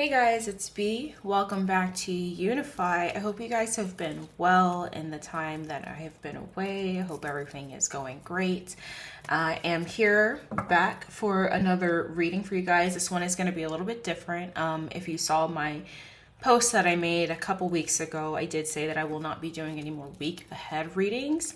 Hey guys, it's B. Welcome back to Unify. I hope you guys have been well in the time that I have been away. I hope everything is going great. I am here back for another reading for you guys. This one is going to be a little bit different. If you saw my post that I made a couple weeks ago, I did say that I will not be doing any more week ahead readings.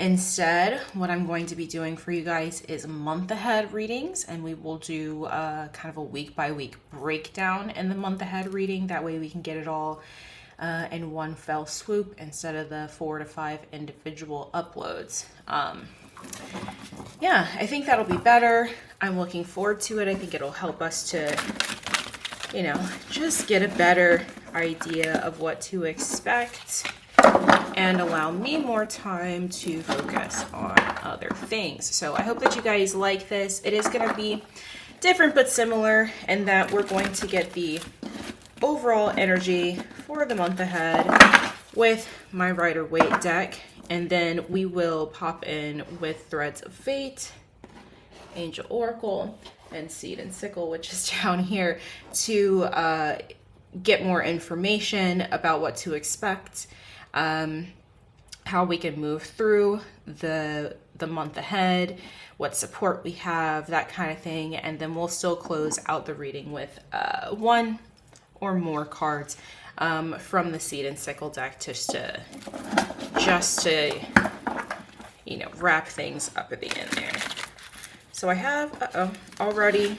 Instead, what I'm going to be doing for you guys is month ahead readings, and we will do kind of a week by week breakdown in the month ahead reading. That way we can get it all in one fell swoop instead of the 4 to 5 individual uploads. Yeah, I think that'll be better. I'm looking forward to it. I think it'll help us to, just get a better idea of what to expect and allow me more time to focus on other things. So I hope that you guys like this. It is going to be different but similar in that we're going to get the overall energy for the month ahead with my Rider-Waite deck, and then we will pop in with Threads of Fate, Angel Oracle, and Seed and Sickle, which is down here, to get more information about what to expect, how we can move through the month ahead, what support we have, that kind of thing. And then we'll still close out the reading with one or more cards from the Seed and Sickle deck just to wrap things up at the end there. So I have already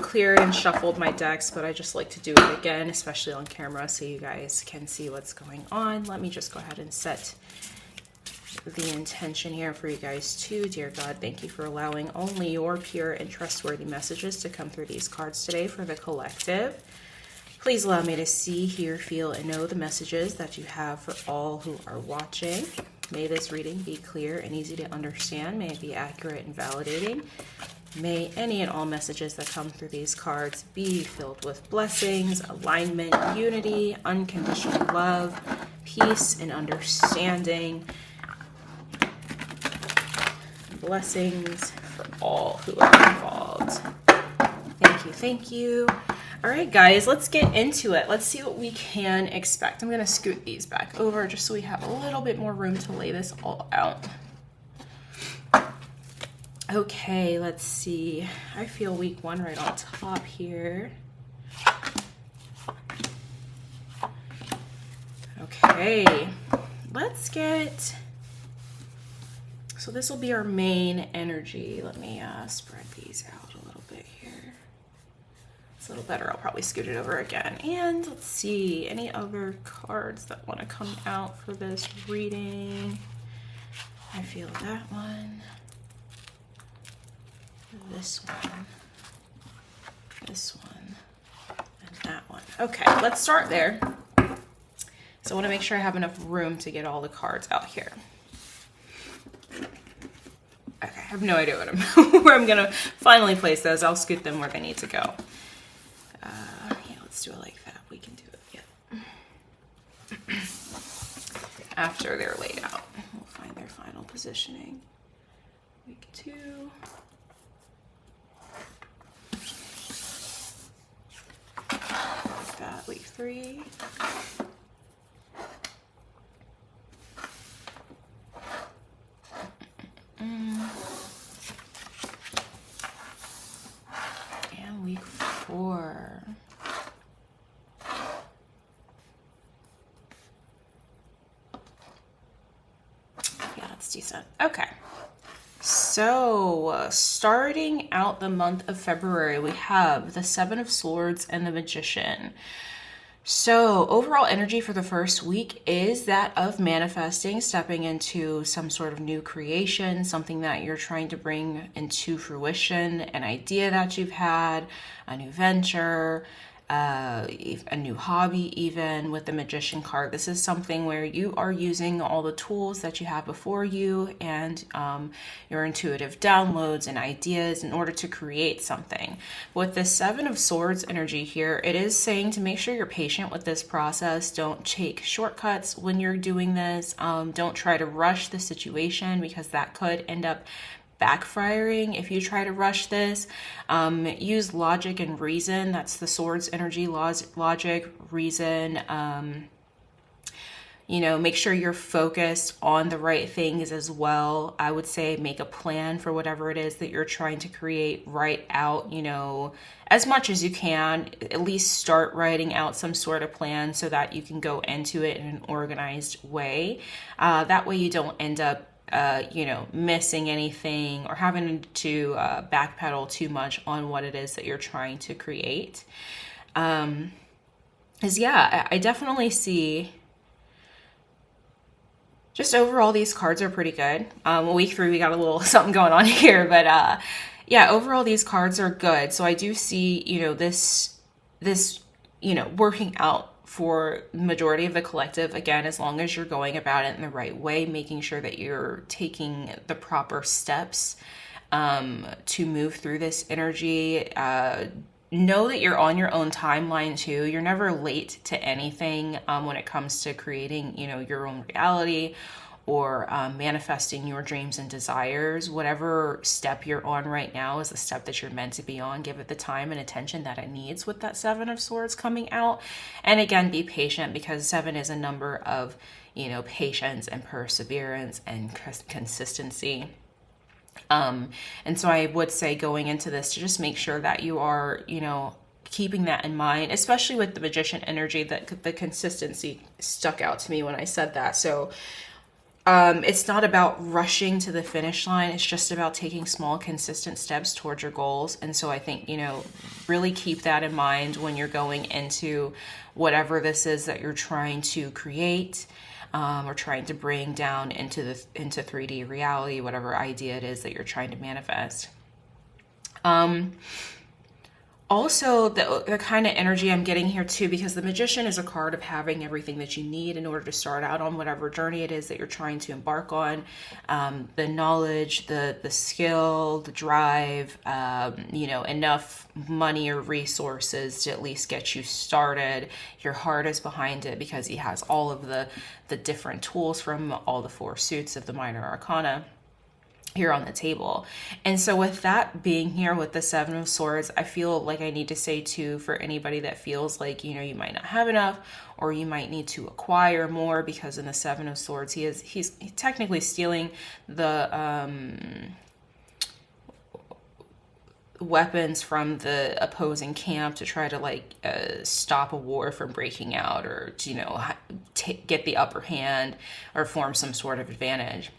cleared and shuffled my decks, but I just like to do it again, especially on camera, so you guys can see what's going on. Let me just go ahead and set the intention here for you guys too. Dear God, thank you for allowing only your pure and trustworthy messages to come through these cards today for the collective. Please allow me to see, hear, feel, and know the messages that you have for all who are watching. May this reading be clear and easy to understand. May it be accurate and validating. May any and all messages that come through these cards be filled with blessings, alignment, unity, unconditional love, peace, and understanding. Blessings for all who are involved. Thank you, thank you. All right, guys, let's get into it. Let's see what we can expect. I'm going to scoot these back over just so we have a little bit more room to lay this all out. Okay, let's see. I feel week one right on top here. Okay, let's get... So this will be our main energy. Let me spread these out a little bit here. It's a little better. I'll probably scoot it over again. And let's see, any other cards that want to come out for this reading? I feel that one. This one, and that one. Okay, let's start there. So I want to make sure I have enough room to get all the cards out here. Okay, I have no idea where I'm going to finally place those. I'll scoot them where they need to go. Yeah, let's do it like that. We can do it, yeah. After they're laid out, we'll find their final positioning. Week 2. That week 3. And week 4. Yeah, that's decent. Okay. So, starting out the month of February, we have the Seven of Swords and the Magician. So, overall energy for the first week is that of manifesting, stepping into some sort of new creation, something that you're trying to bring into fruition, an idea that you've had, a new venture, a new hobby. Even with the Magician card, this is something where you are using all the tools that you have before you and your intuitive downloads and ideas in order to create something. With the Seven of Swords energy here, it is saying to make sure you're patient with this process. Don't take shortcuts when you're doing this. Don't try to rush the situation, because that could end up backfiring if you try to rush this. Use logic and reason. That's the Swords energy. Logic, reason. Make sure you're focused on the right things as well. I would say make a plan for whatever it is that you're trying to create. Write out, as much as you can. At least start writing out some sort of plan so that you can go into it in an organized way. That way you don't end up missing anything or having to backpedal too much on what it is that you're trying to create. I definitely see just overall these cards are pretty good. Week 3 we got a little something going on here, but overall these cards are good. So I do see this working out for the majority of the collective, again, as long as you're going about it in the right way, making sure that you're taking the proper steps to move through this energy. Know that you're on your own timeline too. You're never late to anything when it comes to creating, your own reality or manifesting your dreams and desires. Whatever step you're on right now is the step that you're meant to be on. Give it the time and attention that it needs with that 7 of Swords coming out. And again, be patient, because 7 is a number of, patience and perseverance and consistency. And so I would say going into this to just make sure that you are, keeping that in mind, especially with the Magician energy, that the consistency stuck out to me when I said that. So it's not about rushing to the finish line. It's just about taking small, consistent steps towards your goals. And so I think, really keep that in mind when you're going into whatever this is that you're trying to create. Or trying to bring down into 3D reality, whatever idea it is that you're trying to manifest. Also, the kind of energy I'm getting here too, because the Magician is a card of having everything that you need in order to start out on whatever journey it is that you're trying to embark on. The knowledge, the skill, the drive, enough money or resources to at least get you started. Your heart is behind it because he has all of the different tools from all the 4 suits of the Minor Arcana here on the table. And so with that being here with the 7 of Swords, I feel like I need to say too, for anybody that feels like, you might not have enough, or you might need to acquire more, because in the 7 of Swords, he's technically stealing the weapons from the opposing camp to try to stop a war from breaking out, or to, get the upper hand or form some sort of advantage.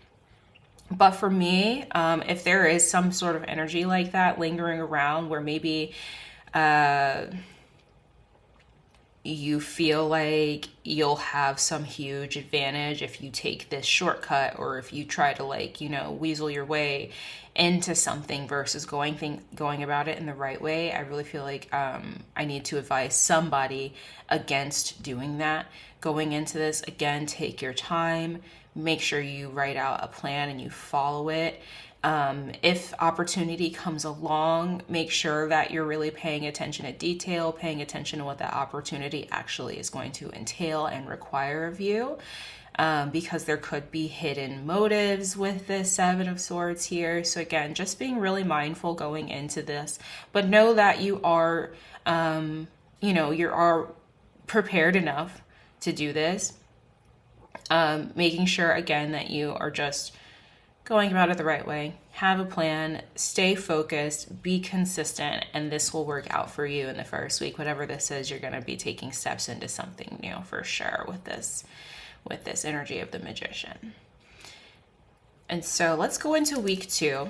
But for me, if there is some sort of energy like that lingering around where maybe you feel like you'll have some huge advantage if you take this shortcut, or if you try to weasel your way into something versus going about it in the right way, I really feel like I need to advise somebody against doing that. Going into this, again, take your time. Make sure you write out a plan and you follow it. If opportunity comes along, make sure that you're really paying attention to detail, paying attention to what that opportunity actually is going to entail and require of you. Because there could be hidden motives with this 7 of Swords here. So again, just being really mindful going into this, but know that you are, you are prepared enough to do this. Making sure, again, that you are just going about it the right way. Have a plan, stay focused, be consistent, and this will work out for you in the first week. Whatever this is, you're going to be taking steps into something new for sure with this energy of the Magician. And so let's go into week 2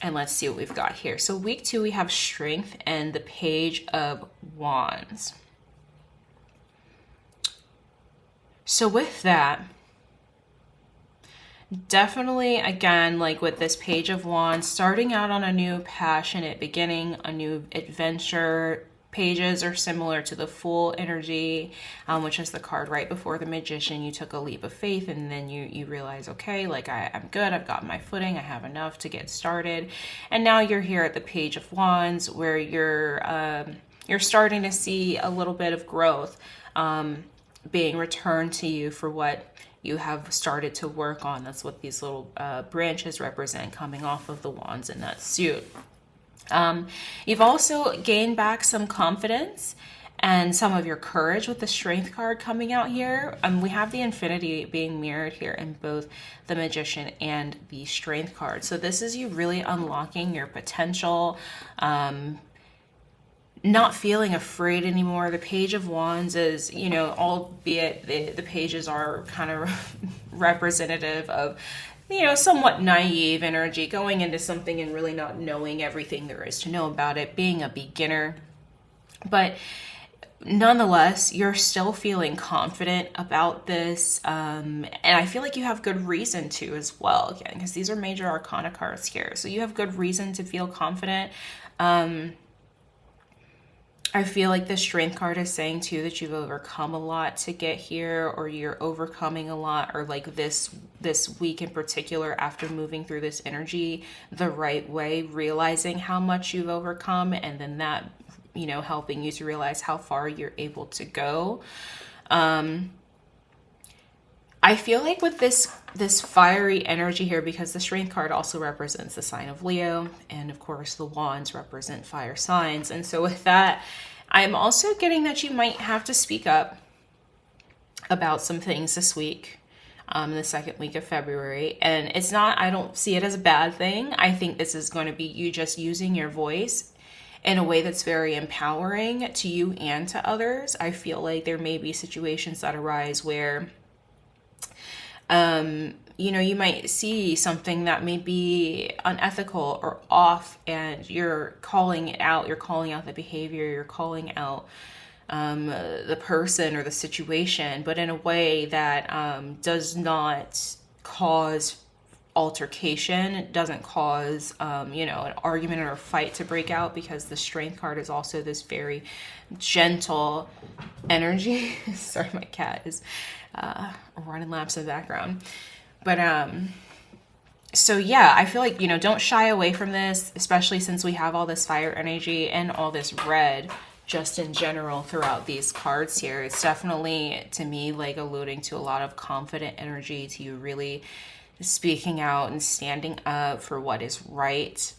and let's see what we've got here. So week 2, we have Strength and the Page of Wands. So with that, definitely, again, like with this Page of Wands, starting out on a new passionate beginning, a new adventure. Pages are similar to the Fool energy, which is the card right before the Magician. You took a leap of faith, and then you realize, okay, I'm good. I've got my footing. I have enough to get started. And now you're here at the Page of Wands, where you're starting to see a little bit of growth. being returned to you for what you have started to work on. That's what these little branches represent coming off of the wands in that suit. You've also gained back some confidence and some of your courage with the Strength card coming out here. We have the Infinity being mirrored here in both the Magician and the Strength card. So this is you really unlocking your potential, not feeling afraid anymore. The Page of Wands is, you know, albeit the pages are kind of representative of, you know, somewhat naive energy, going into something and really not knowing everything there is to know about it, being a beginner. But nonetheless, you're still feeling confident about this. And I feel like you have good reason to as well, again, because these are major arcana cards here. So you have good reason to feel confident. I feel like the Strength card is saying too that you've overcome a lot to get here, or you're overcoming a lot, or like this week in particular, after moving through this energy the right way, realizing how much you've overcome, and then that, you know, helping you to realize how far you're able to go. I feel like with this fiery energy here, because the Strength card also represents the sign of Leo, and of course the wands represent fire signs. And so with that, I'm also getting that you might have to speak up about some things this week, the second week of February. And it's not, I don't see it as a bad thing. I think this is going to be you just using your voice in a way that's very empowering to you and to others. I feel like there may be situations that arise where you know, you might see something that may be unethical or off, and you're calling it out. You're calling out the behavior. You're calling out the person or the situation, but in a way that does not cause altercation. It doesn't cause, you know, an argument or a fight to break out, because the Strength card is also this very gentle energy. Sorry, my cat is running laps in the background. But so yeah, I feel like, you know, don't shy away from this, especially since we have all this fire energy and all this red just in general throughout these cards here. It's definitely, to me, like alluding to a lot of confident energy, to you really speaking out and standing up for what is right,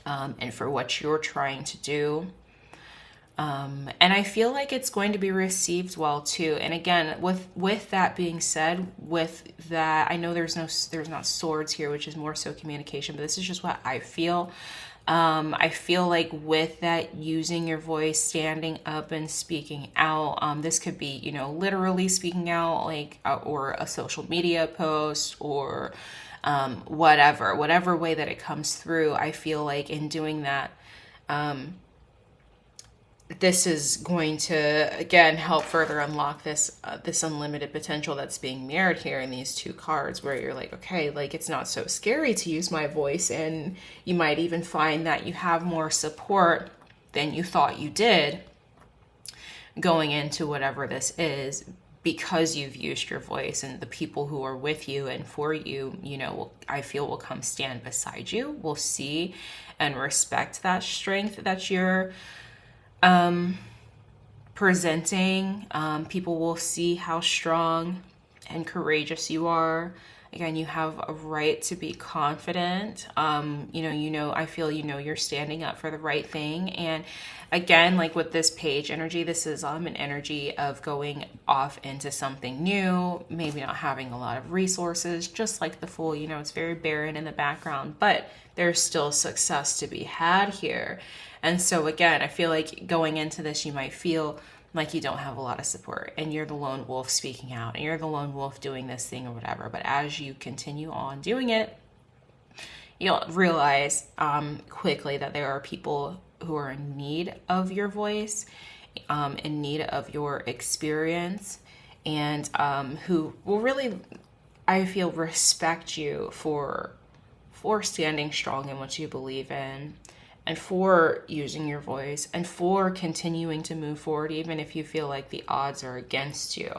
and for what you're trying to do. And I feel like it's going to be received well too. And again, with that being said, with that, I know there's not swords here, which is more so communication, but this is just what I feel. I feel like with that, using your voice, standing up and speaking out, this could be, you know, literally speaking out, like, or a social media post, or whatever way that it comes through. I feel like in doing that, this is going to, again, help further unlock this unlimited potential that's being mirrored here in these two cards, where you're like, okay, like, it's not so scary to use my voice. And you might even find that you have more support than you thought you did going into whatever this is, because you've used your voice. And the people who are with you and for you, you know, I feel will come stand beside you, will see and respect that strength that you're presenting. People will see how strong and courageous you are. Again, you have a right to be confident. I feel, you know, you're standing up for the right thing. And again, like with this page energy, this is an energy of going off into something new, maybe not having a lot of resources, just like the Fool, you know, it's very barren in the background, but there's still success to be had here. And so again, I feel like going into this, you might feel like you don't have a lot of support, and you're the lone wolf speaking out, and you're the lone wolf doing this thing or whatever. But as you continue on doing it, you'll realize quickly that there are people who are in need of your voice, in need of your experience, and who will really, I feel, respect you for standing strong in what you believe in, and for using your voice, and for continuing to move forward, even if you feel like the odds are against you.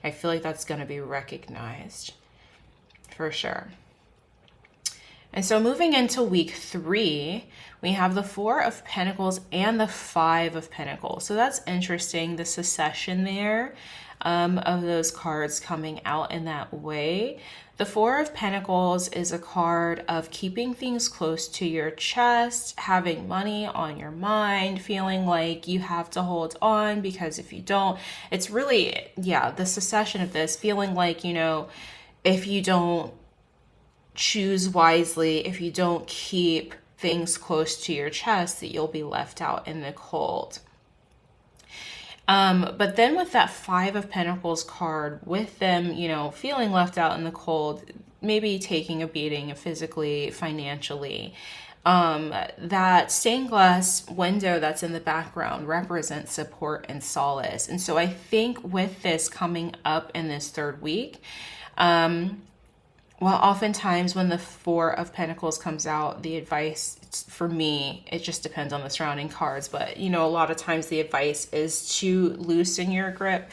I feel like that's going to be recognized for sure. And so moving into week 3, we have the 4 of Pentacles and the 5 of Pentacles. So that's interesting, the succession there. of those cards coming out in that way. The Four of Pentacles is a card of keeping things close to your chest, having money on your mind, feeling like you have to hold on because if you don't, it's really, yeah, the succession of this, feeling like, you know, if you don't choose wisely, if you don't keep things close to your chest, that you'll be left out in the cold. But then with that Five of Pentacles card, with them, you know, feeling left out in the cold, maybe taking a beating physically, financially, that stained glass window that's in the background represents support and solace. And so I think with this coming up in this third week, well, oftentimes when the Four of Pentacles comes out, the advice for me, it just depends on the surrounding cards. But, you know, a lot of times the advice is to loosen your grip,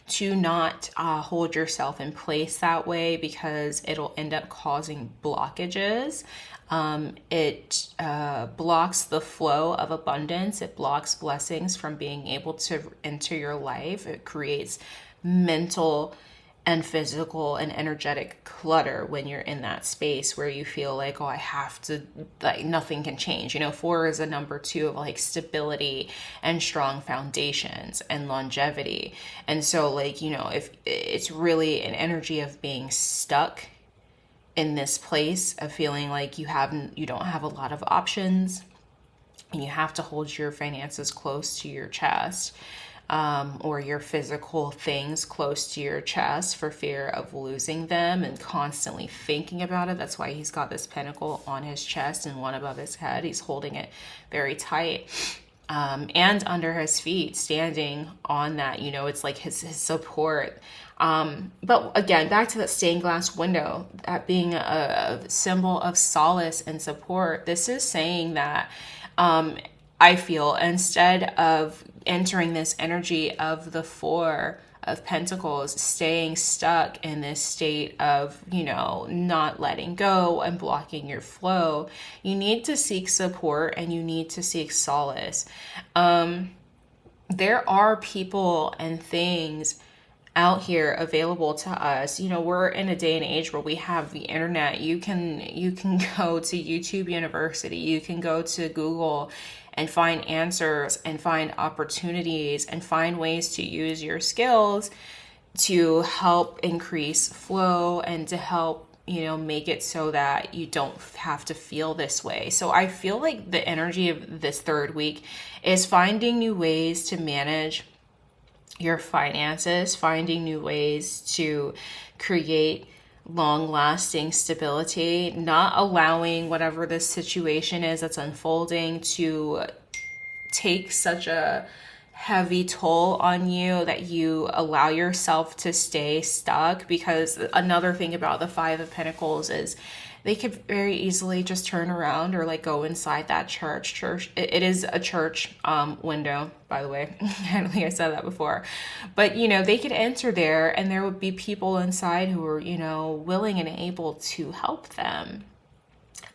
to not hold yourself in place that way because it'll end up causing blockages. It blocks the flow of abundance. It blocks blessings from being able to enter your life. It creates mental and physical and energetic clutter when you're in that space where you feel like, oh, I have to, like, nothing can change. You know, four is a number two of like stability and strong foundations and longevity. And so, like, you know, if it's really an energy of being stuck in this place of feeling like you don't have a lot of options and you have to hold your finances close to your chest. Or your physical things close to your chest for fear of losing them and constantly thinking about it. That's why he's got this pentacle on his chest and one above his head. He's holding it very tight. And under his feet, standing on that, you know, it's like his support. But again, back to that stained glass window, that being a symbol of solace and support. This is saying that, I feel, instead of entering this energy of the Four of Pentacles, staying stuck in this state of, you know, not letting go and blocking your flow, you need to seek support and you need to seek solace. There are people and things out here available to us. You know, we're in a day and age where we have the internet. You can go to YouTube University, you can go to Google and find answers and find opportunities and find ways to use your skills to help increase flow and to help, you know, make it so that you don't have to feel this way. So I feel like the energy of this third week is finding new ways to manage your finances, finding new ways to create long-lasting stability, not allowing whatever this situation is that's unfolding to take such a heavy toll on you that you allow yourself to stay stuck. Because another thing about the Five of Pentacles is they could very easily just turn around or like go inside that church. It is a church window, by the way. I don't think I said that before. But, you know, they could enter there and there would be people inside who are, you know, willing and able to help them.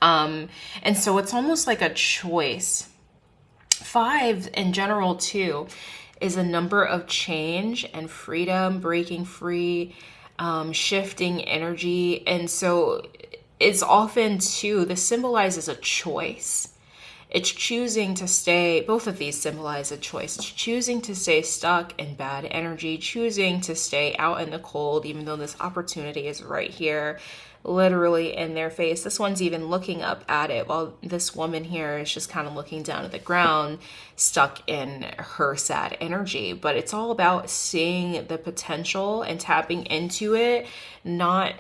And so it's almost like a choice. Five in general, too, is a number of change and freedom, breaking free, shifting energy. And so it's often too, this symbolizes a choice. It's choosing to stay, both of these symbolize a choice. It's choosing to stay stuck in bad energy, choosing to stay out in the cold, even though this opportunity is right here, literally in their face. This one's even looking up at it, while this woman here is just kind of looking down at the ground, stuck in her sad energy. But it's all about seeing the potential and tapping into it, not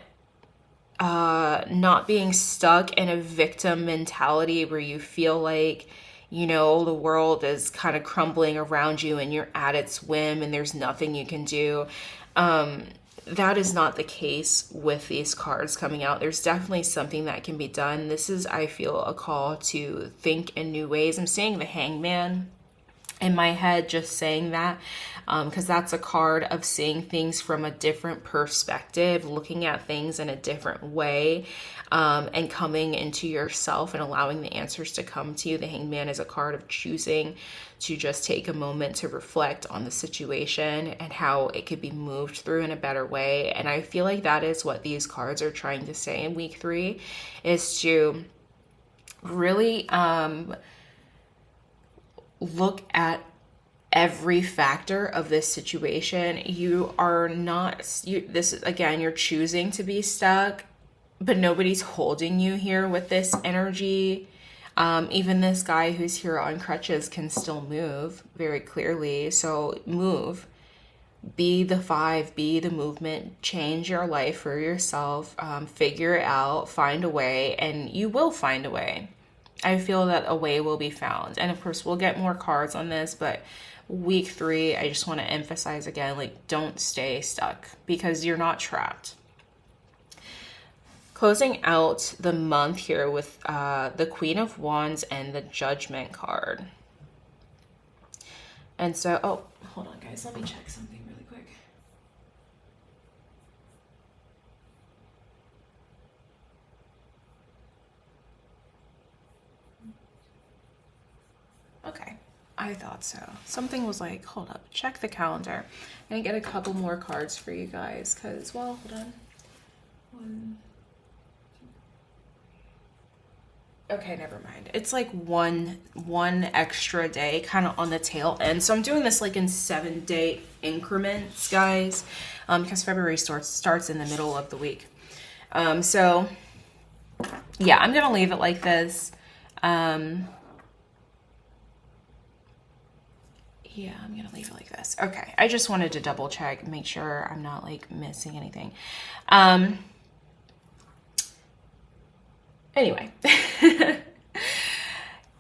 being stuck in a victim mentality where you feel like, you know, the world is kind of crumbling around you and you're at its whim and there's nothing you can do. That is not the case with these cards coming out. There's definitely something that can be done. This is, I feel, a call to think in new ways. I'm seeing the Hangman in my head just saying that, because that's a card of seeing things from a different perspective, looking at things in a different way, and coming into yourself and allowing the answers to come to you. The Hanged Man is a card of choosing to just take a moment to reflect on the situation and how it could be moved through in a better way. And I feel like that is what these cards are trying to say in week 3, is to really look at every factor of this situation. You are not, this is, again, you're choosing to be stuck, but nobody's holding you here with this energy. Even this guy who's here on crutches can still move very clearly. So move, be the 5, be the movement, change your life for yourself, figure it out, find a way, and you will find a way. I feel that a way will be found. And of course, we'll get more cards on this, but week 3, I just want to emphasize again, like, don't stay stuck because you're not trapped. Closing out the month here with the Queen of Wands and the Judgment card. And so, oh, hold on guys, let me check something really quick. Okay, I thought so. Something was like, hold up, check the calendar. I'm gonna get a couple more cards for you guys because, well, hold on. Okay, never mind. It's like one extra day kind of on the tail end. So I'm doing this like in 7-day increments, guys, because February starts in the middle of the week. So yeah, I'm gonna leave it like this. Yeah, I'm gonna leave it like this. Okay, I just wanted to double check, make sure I'm not like missing anything. Anyway,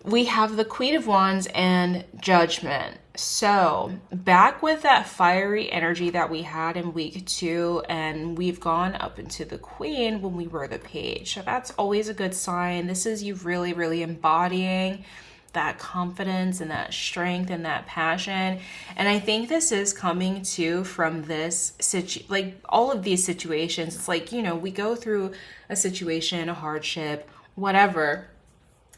we have the Queen of Wands and Judgment. So back with that fiery energy that we had in week 2, and we've gone up into the Queen when we were the Page. So that's always a good sign. This is you really, really embodying that confidence and that strength and that passion. And I think this is coming too from this like all of these situations. It's like, you know, we go through a situation, a hardship, whatever.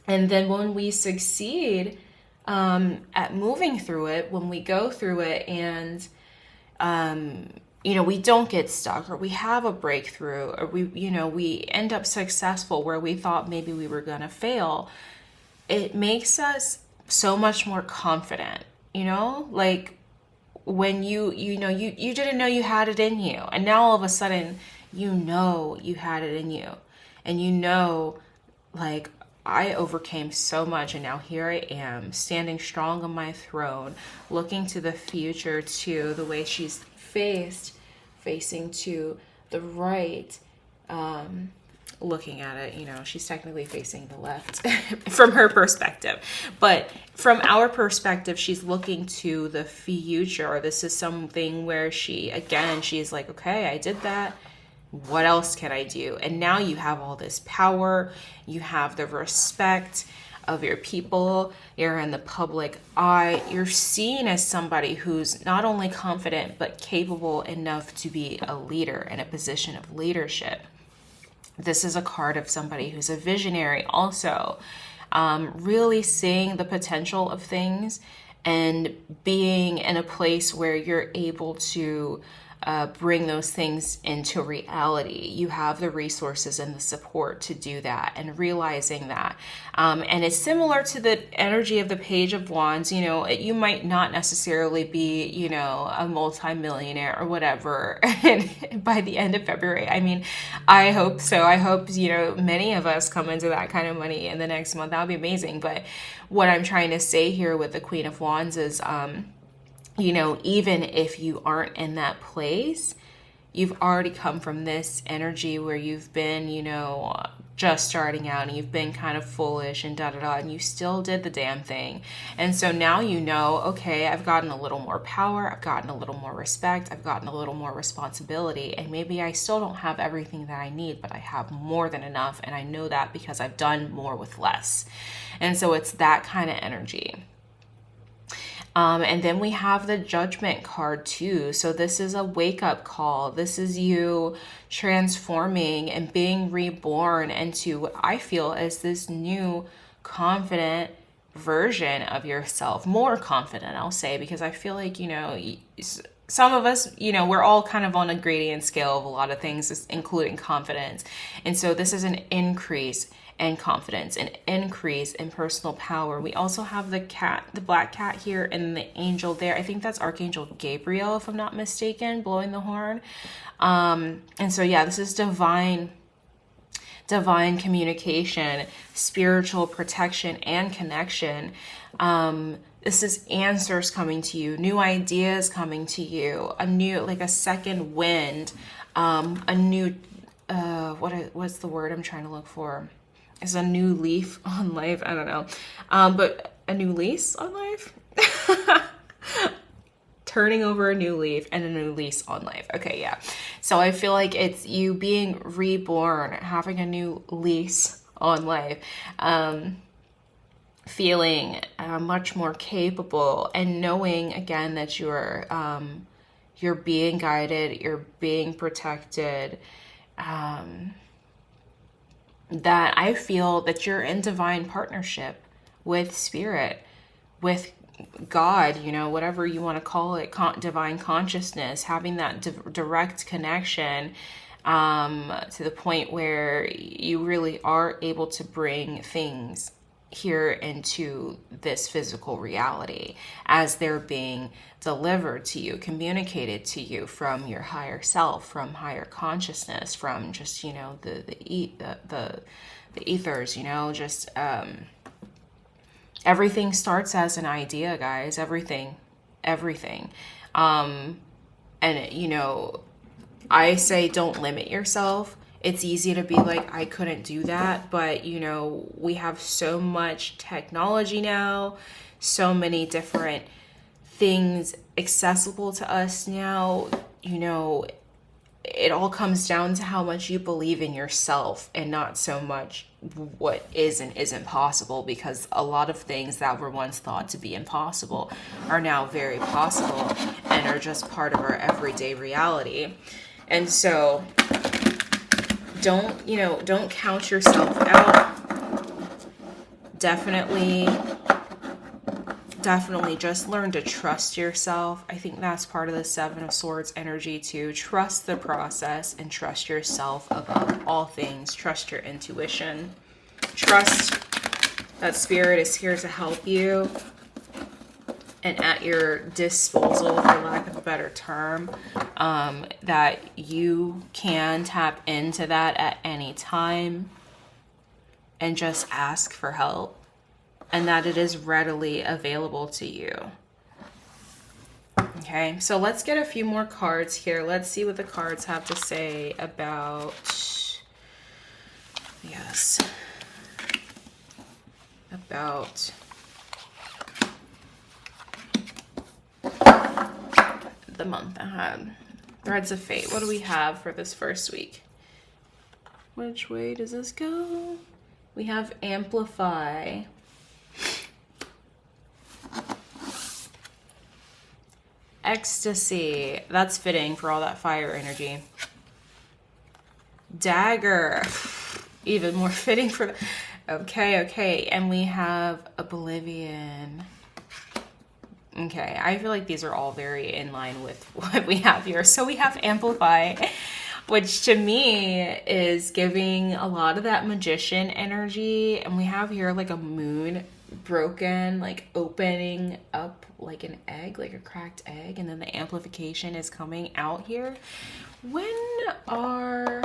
And then when we succeed at moving through it, when we go through it and, you know, we don't get stuck, or we have a breakthrough, or we end up successful where we thought maybe we were going to fail, it makes us so much more confident, you know, like when you didn't know you had it in you, and now all of a sudden, you know, you had it in you, and you know, like, I overcame so much, and now here I am standing strong on my throne, looking to the future too, the way she's facing to the right, looking at it, you know, she's technically facing the left from her perspective, but from our perspective, she's looking to the future. This is something where she's like, okay, I did that. What else can I do? And now you have all this power, you have the respect of your people, you're in the public eye, you're seen as somebody who's not only confident, but capable enough to be a leader in a position of leadership. This is a card of somebody who's a visionary also, really seeing the potential of things and being in a place where you're able to bring those things into reality. You have the resources and the support to do that, and realizing that. And it's similar to the energy of the Page of Wands. You know, you might not necessarily be, you know, a multi-millionaire or whatever by the end of February. I mean, I hope so. I hope, you know, many of us come into that kind of money in the next month. That would be amazing. But what I'm trying to say here with the Queen of Wands is, you know, even if you aren't in that place, you've already come from this energy where you've been, you know, just starting out, and you've been kind of foolish and and you still did the damn thing. And so now you know, okay, I've gotten a little more power, I've gotten a little more respect, I've gotten a little more responsibility, and maybe I still don't have everything that I need, but I have more than enough, and I know that because I've done more with less. And so it's that kind of energy. And then we have the Judgment card too. So this is a wake-up call. This is you transforming and being reborn into what I feel is this new confident version of yourself. More confident, I'll say, because I feel like, some of us, we're all kind of on a gradient scale of a lot of things, including confidence. And so this is an increase in confidence, an increase in personal power. We also have the cat, the black cat here, and the angel there. I think that's Archangel Gabriel, if I'm not mistaken, blowing the horn. And so, yeah, this is divine communication, spiritual protection, and connection. This is answers coming to you, new ideas coming to you, like a second wind, a new, what's the word I'm trying to look for? It's a new leaf on life. I don't know. But a new lease on life? Turning over a new leaf and a new lease on life. Okay, yeah. So I feel like it's you being reborn, having a new lease on life, feeling much more capable, and knowing again that you're being guided, you're being protected. That I feel that you're in divine partnership with spirit, with God, whatever you want to call it, divine consciousness, having that direct connection to the point where you really are able to bring things here into this physical reality as they're being delivered to you, communicated to you from your higher self, from higher consciousness, from just the ethers, just everything starts as an idea, guys. Everything. And I say don't limit yourself. It's easy to be like, I couldn't do that. But, we have so much technology now, so many different things accessible to us now. It all comes down to how much you believe in yourself and not so much what is and isn't possible, because a lot of things that were once thought to be impossible are now very possible and are just part of our everyday reality. And so don't count yourself out. Definitely just learn to trust yourself. I think that's part of the Seven of Swords energy too. Trust the process and trust yourself above all things. Trust your intuition. Trust that spirit is here to help you and at your disposal, for lack of a better term, that you can tap into that at any time and just ask for help, and that it is readily available to you. Okay, so let's get a few more cards here. Let's see what the cards have to say about, about the month ahead. Threads of Fate. What do we have for this first week? Which way does this go? We have Amplify. Ecstasy. That's fitting for all that fire energy. Dagger. Even more fitting for the... Okay. And we have Oblivion. Okay, I feel like these are all very in line with what we have here. So we have Amplify, which to me is giving a lot of that magician energy. And we have here like a moon broken, like opening up like an egg, like a cracked egg. And then the amplification is coming out here. When are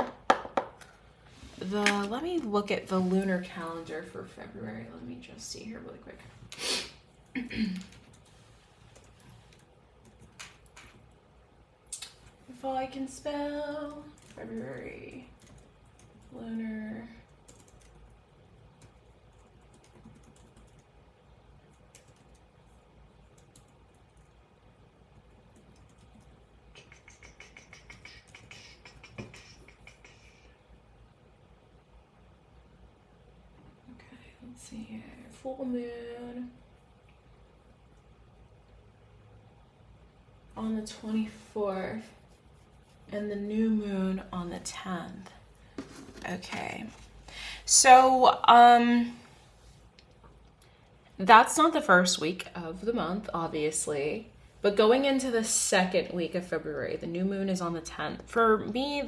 let me look at the lunar calendar for February. Let me just see here really quick. If I can spell February lunar. Okay, let's see here. Full moon. on the 24th and the new moon on the 10th. Okay. So, that's not the first week of the month, obviously. But going into the second week of February, the new moon is on the 10th. For me,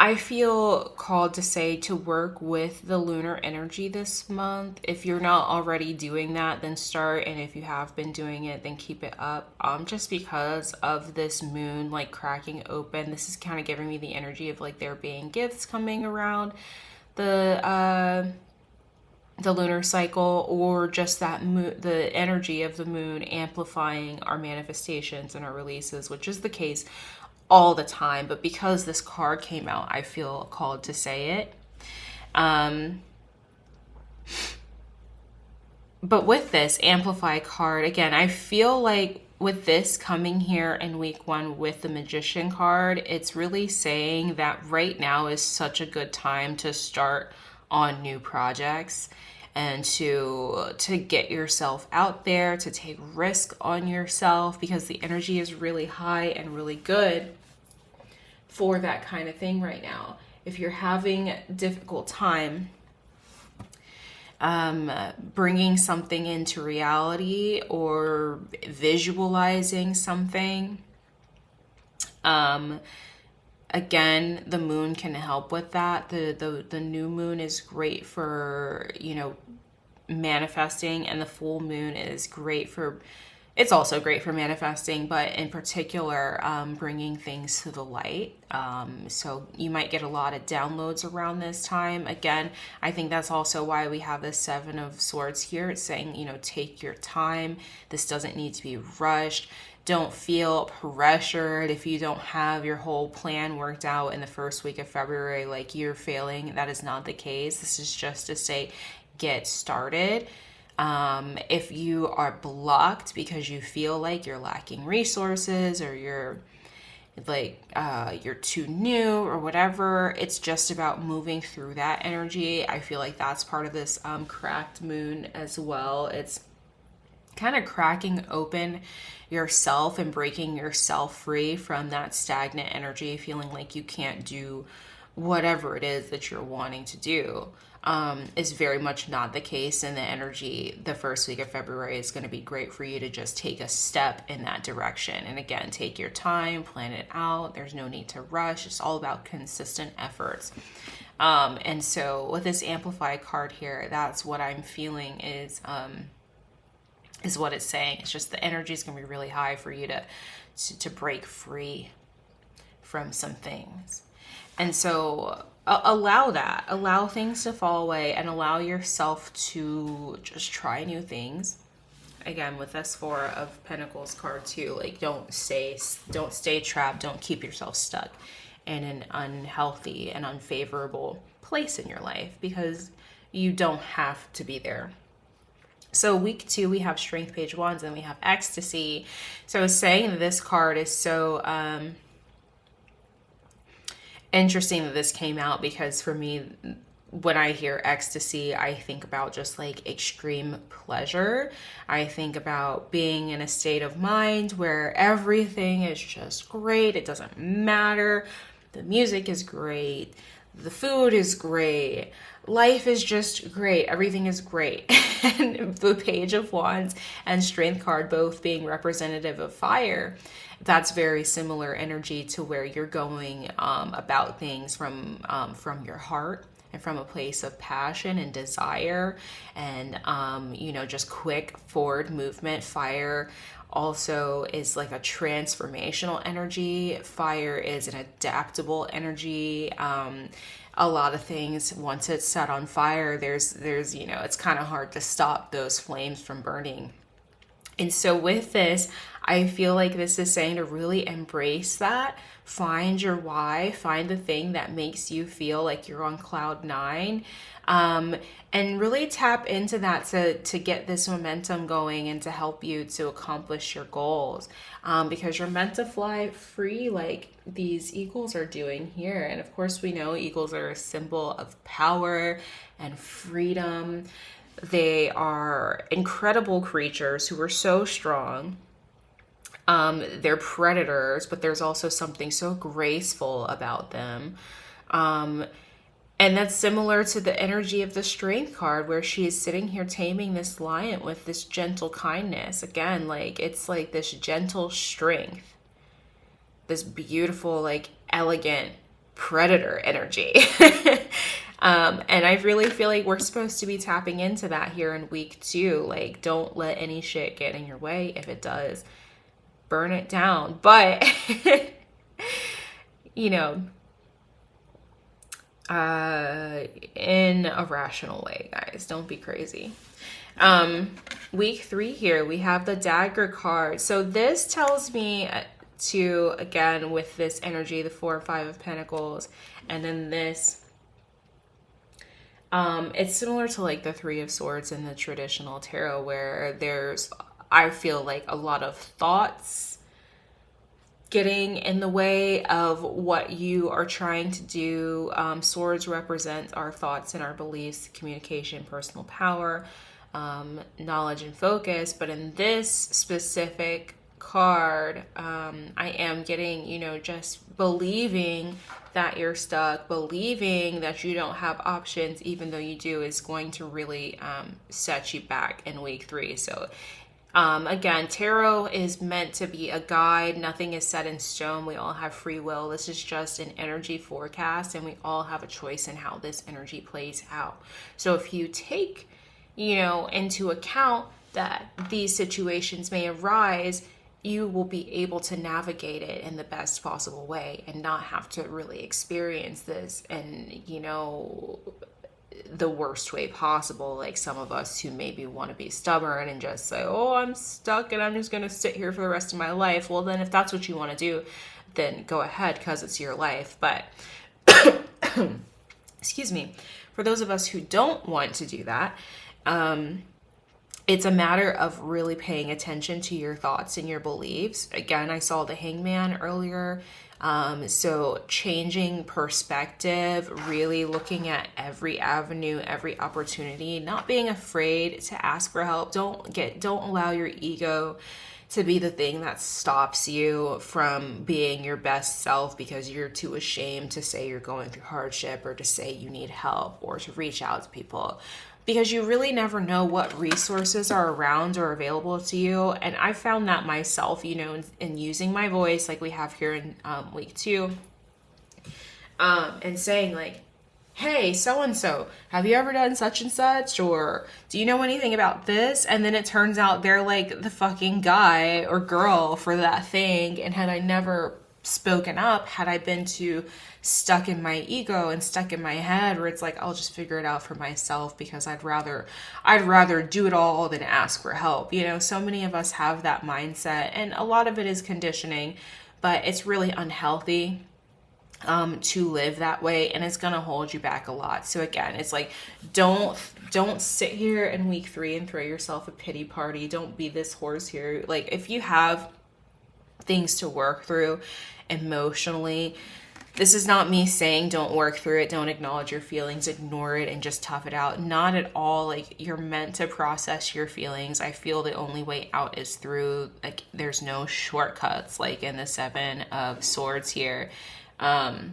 I feel called to say to work with the lunar energy this month. If you're not already doing that, then start. And if you have been doing it, then keep it up. Just because of this moon like cracking open, this is kind of giving me the energy of like there being gifts coming around the lunar cycle, or just that the energy of the moon amplifying our manifestations and our releases, which is the case all the time. But because this card came out, I feel called to say it. But with this Amplify card, again, I feel like with this coming here in week 1 with the Magician card, it's really saying that right now is such a good time to start on new projects and to get yourself out there, to take risk on yourself, because the energy is really high and really good for that kind of thing right now. If you're having a difficult time bringing something into reality or visualizing something, again, the moon can help with that. The new moon is great for, manifesting, and the full moon is great for, it's also great for manifesting, but in particular, bringing things to the light. So you might get a lot of downloads around this time. Again, I think that's also why we have the 7 of Swords here. It's saying, take your time. This doesn't need to be rushed. Don't feel pressured if you don't have your whole plan worked out in the first week of February, like you're failing. That is not the case. This is just to say, get started. If you are blocked because you feel like you're lacking resources, or you're too new or whatever, it's just about moving through that energy. I feel like that's part of this cracked moon as well. It's kind of cracking open yourself and breaking yourself free from that stagnant energy, feeling like you can't do whatever it is that you're wanting to do. Is very much not the case. And the energy the first week of February is going to be great for you to just take a step in that direction. And again, take your time, plan it out. There's no need to rush. It's all about consistent efforts. And so with this Amplify card here, that's what I'm feeling is what it's saying. It's just the energy is going to be really high for you to break free from some things. And so allow things to fall away, and allow yourself to just try new things. Again, with this 4 of Pentacles card too, like don't stay trapped. Don't keep yourself stuck in an unhealthy and unfavorable place in your life, because you don't have to be there. So week 2, we have Strength, Page of Wands, and we have Ecstasy. So I was saying that this card is so interesting that this came out, because for me, when I hear ecstasy, I think about just like extreme pleasure. I think about being in a state of mind where everything is just great. It doesn't matter. The music is great. The food is great. Life is just great. Everything is great. And the Page of Wands and Strength card both being representative of fire, that's very similar energy to where you're going about things from your heart and from a place of passion and desire, and just quick forward movement. Fire also is like a transformational energy. Fire is an adaptable energy. A lot of things, once it's set on fire, there's it's kind of hard to stop those flames from burning. And so with this, I feel like this is saying to really embrace that. Find your why, find the thing that makes you feel like you're on cloud 9, and really tap into that to get this momentum going and to help you to accomplish your goals, because you're meant to fly free like these eagles are doing here. And of course, we know eagles are a symbol of power and freedom. They are incredible creatures who are so strong. They're predators, but there's also something so graceful about them. And that's similar to the energy of the Strength card, where she is sitting here taming this lion with this gentle kindness. Again, like, it's like this gentle strength, this beautiful, like, elegant predator energy. And I really feel like we're supposed to be tapping into that here in week 2. Like, don't let any shit get in your way. If it does, burn it down. But, you know, in a rational way, guys. Don't be crazy. Week 3 here, we have the Dagger card. So this tells me to, again, with this energy, the 4 and 5 of Pentacles, and then this, it's similar to like the 3 of Swords in the traditional tarot, where there's, I feel like, a lot of thoughts getting in the way of what you are trying to do. Swords represent our thoughts and our beliefs, communication, personal power, knowledge and focus. But in this specific card, I am getting, you know, just believing that you're stuck, believing that you don't have options, even though you do, is going to really set you back in week 3. So again, tarot is meant to be a guide. Nothing is set in stone. We all have free will. This is just an energy forecast, and we all have a choice in how this energy plays out. So if you take, you know, into account that these situations may arise, you will be able to navigate it in the best possible way and not have to really experience this in, you know, the worst way possible, like some of us who maybe want to be stubborn and just say, oh, I'm stuck and I'm just going to sit here for the rest of my life. Well, then if that's what you want to do, then go ahead, because it's your life. But excuse me, for those of us who don't want to do that, it's a matter of really paying attention to your thoughts and your beliefs. Again, I saw the Hangman earlier. So changing perspective, really looking at every avenue, every opportunity, not being afraid to ask for help. Don't allow your ego to be the thing that stops you from being your best self because you're too ashamed to say you're going through hardship, or to say you need help, or to reach out to people. Because you really never know what resources are around or available to you. And I found that myself, you know, in using my voice, like we have here in week 2, and saying like, hey, so-and-so, have you ever done such and such? Or do you know anything about this? And then it turns out they're like the fucking guy or girl for that thing. And had I never spoken up, had I been too stuck in my ego and stuck in my head, where it's like, I'll just figure it out for myself because I'd rather do it all than ask for help. You know, so many of us have that mindset, and a lot of it is conditioning, but it's really unhealthy to live that way, and it's gonna hold you back a lot. So again, it's like, don't sit here in week 3 and throw yourself a pity party. Don't be this horse here. Like, if you have things to work through emotionally, this is not me saying don't work through it, don't acknowledge your feelings, ignore it, and just tough it out. Not at all. Like, you're meant to process your feelings. I feel the only way out is through, like, there's no shortcuts, like in the 7 of Swords here. But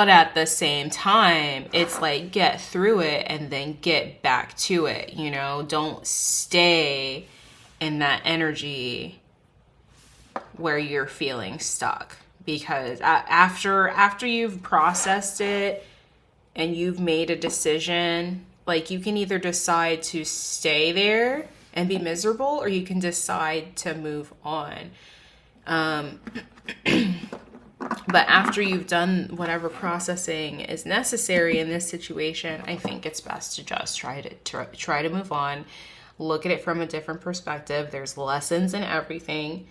at the same time, it's like, get through it and then get back to it, you know? Don't stay in that energy where you're feeling stuck, because after you've processed it and you've made a decision, like, you can either decide to stay there and be miserable, or you can decide to move on. But after you've done whatever processing is necessary in this situation, I think it's best to just try to move on. Look at it from a different perspective. There's lessons in everything.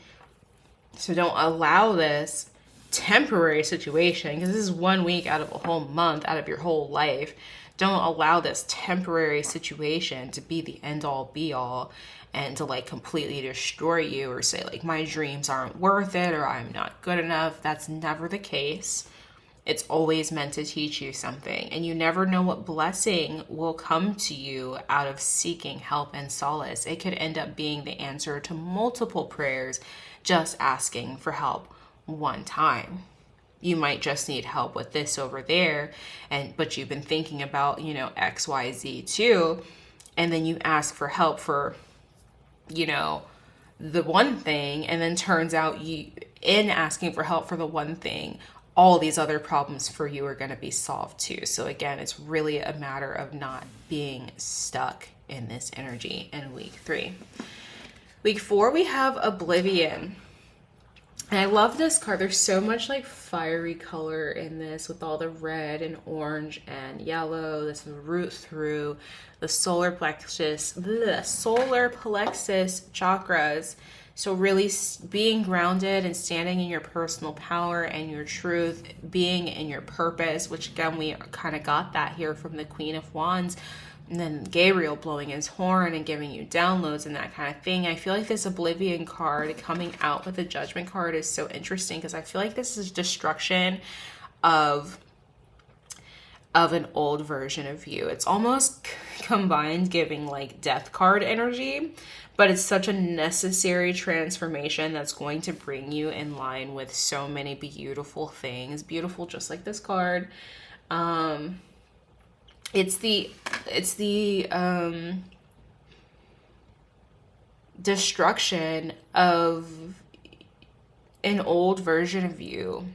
So don't allow this temporary situation, because this is 1 week out of a whole month, out of your whole life. Don't allow this temporary situation to be the end all be all, and to like completely destroy you, or say like, my dreams aren't worth it, or I'm not good enough. That's never the case. It's always meant to teach you something, and you never know what blessing will come to you out of seeking help and solace. It could end up being the answer to multiple prayers, just asking for help one time. You might just need help with this over there, but you've been thinking about, XYZ too, and then you ask for help for, the one thing, and then turns out in asking for help for the one thing, all these other problems for you are going to be solved too. So again, it's really a matter of not being stuck in this energy in week 3. Week 4, we have Oblivion. And I love this card. There's so much like fiery color in this with all the red and orange and yellow. This root through the solar plexus chakras. So really being grounded and standing in your personal power and your truth, being in your purpose, which again, we kind of got that here from the Queen of Wands. And then Gabriel blowing his horn and giving you downloads and that kind of thing. I feel like this Oblivion card coming out with the Judgment card is so interesting because I feel like this is destruction of an old version of you. It's almost combined giving like Death card energy, but it's such a necessary transformation that's going to bring you in line with so many beautiful things. Beautiful just like this card. It's the destruction of an old version of you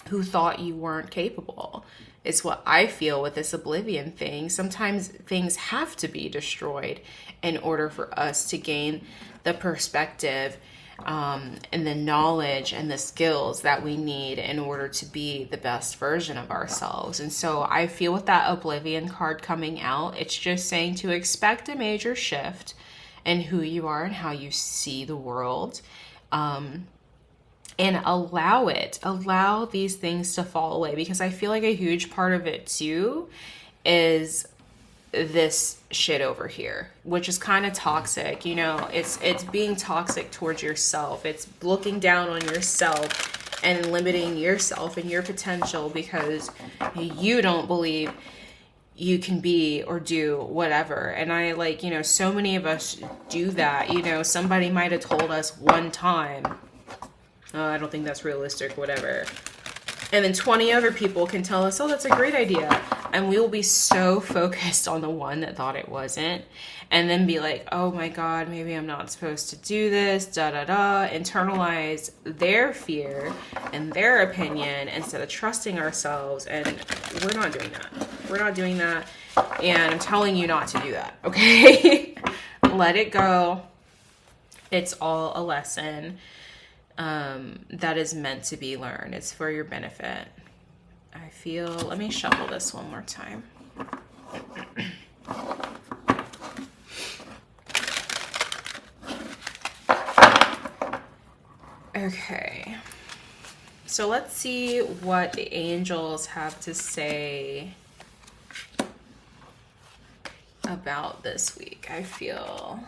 who thought you weren't capable. It's what I feel with this Oblivion thing. Sometimes things have to be destroyed in order for us to gain the perspective and the knowledge and the skills that we need in order to be the best version of ourselves. And so I feel with that Oblivion card coming out, it's just saying to expect a major shift in who you are and how you see the world. And allow these things to fall away, because I feel like a huge part of it too is this shit over here, which is kind of toxic. It's being toxic towards yourself. It's looking down on yourself and limiting yourself and your potential because you don't believe you can be or do whatever. And I so many of us do that. Somebody might have told us one time, oh, I don't think that's realistic, whatever. And then 20 other people can tell us, oh, that's a great idea. And we will be so focused on the one that thought it wasn't. And then be like, oh my God, maybe I'm not supposed to do this, internalize their fear and their opinion instead of trusting ourselves. And we're not doing that. We're not doing that. And I'm telling you not to do that, okay? Let it go. It's all a lesson that is meant to be learned. It's for your benefit. Let me shuffle this one more time. Okay. So let's see what the angels have to say about this week. I feel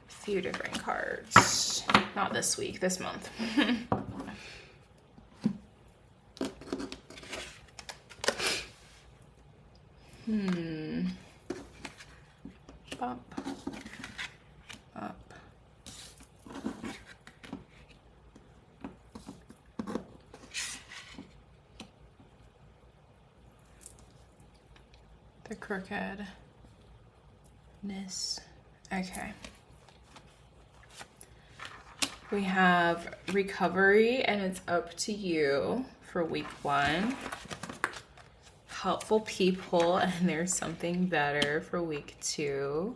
few different cards. Not this week, this month. Up. Up. The crookedness. Okay. We have recovery, and it's up to you for week 1. Helpful people, and there's something better for week 2.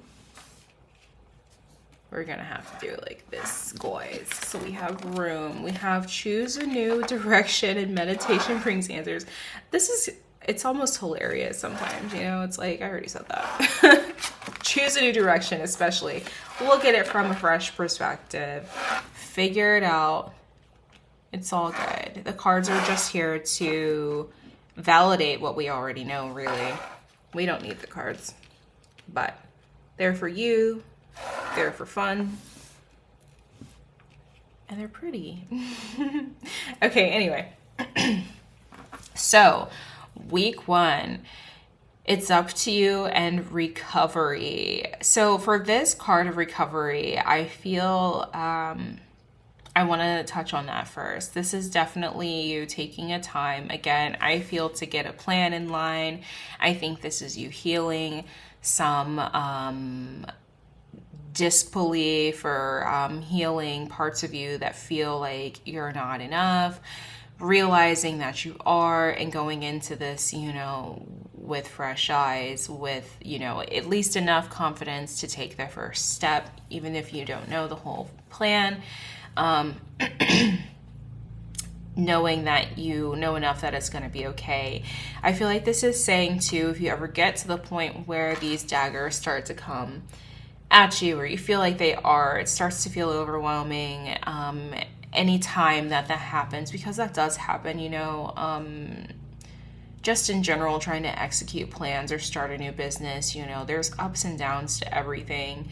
We're gonna have to do it like this, guys. So we have room. We have choose a new direction, and meditation brings answers. It's almost hilarious sometimes, it's like, I already said that. Choose a new direction, especially. Look at it from a fresh perspective. Figure it out. It's all good. The cards are just here to validate what we already know, really. We don't need the cards. But they're for you. They're for fun. and they're pretty. Okay, anyway. So, week 1, it's up to you and recovery. So, for this card of recovery, I feel I want to touch on that first. This is definitely you taking a time. Again, I feel to get a plan in line. I think this is you healing some disbelief or healing parts of you that feel like you're not enough, realizing that you are, and going into this, with fresh eyes, with, at least enough confidence to take the first step, even if you don't know the whole plan. Knowing that you know enough that it's going to be okay. I feel like this is saying too, if you ever get to the point where these daggers start to come at you, or you feel like they are, it starts to feel overwhelming. Anytime that happens, because that does happen, just in general, trying to execute plans or start a new business, there's ups and downs to everything.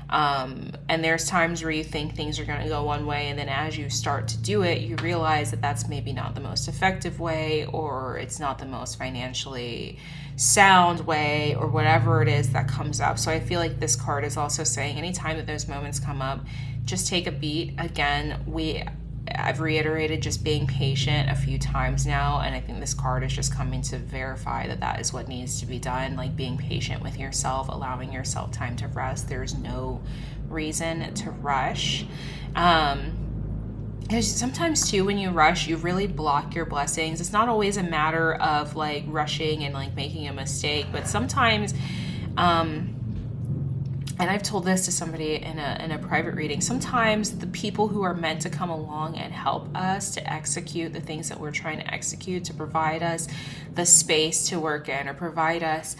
And there's times where you think things are going to go one way, and then as you start to do it, you realize that that's maybe not the most effective way, or it's not the most financially sound way, or whatever it is that comes up. So I feel like this card is also saying anytime that those moments come up, just take a beat. Again, I've reiterated just being patient a few times now, and I think this card is just coming to verify that that is what needs to be done, like being patient with yourself, allowing yourself time to rest. There's no reason to rush. Sometimes too, when you rush, you really block your blessings. It's not always a matter of like rushing and like making a mistake, but sometimes and I've told this to somebody in a private reading, sometimes the people who are meant to come along and help us to execute the things that we're trying to execute, to provide us the space to work in, or provide us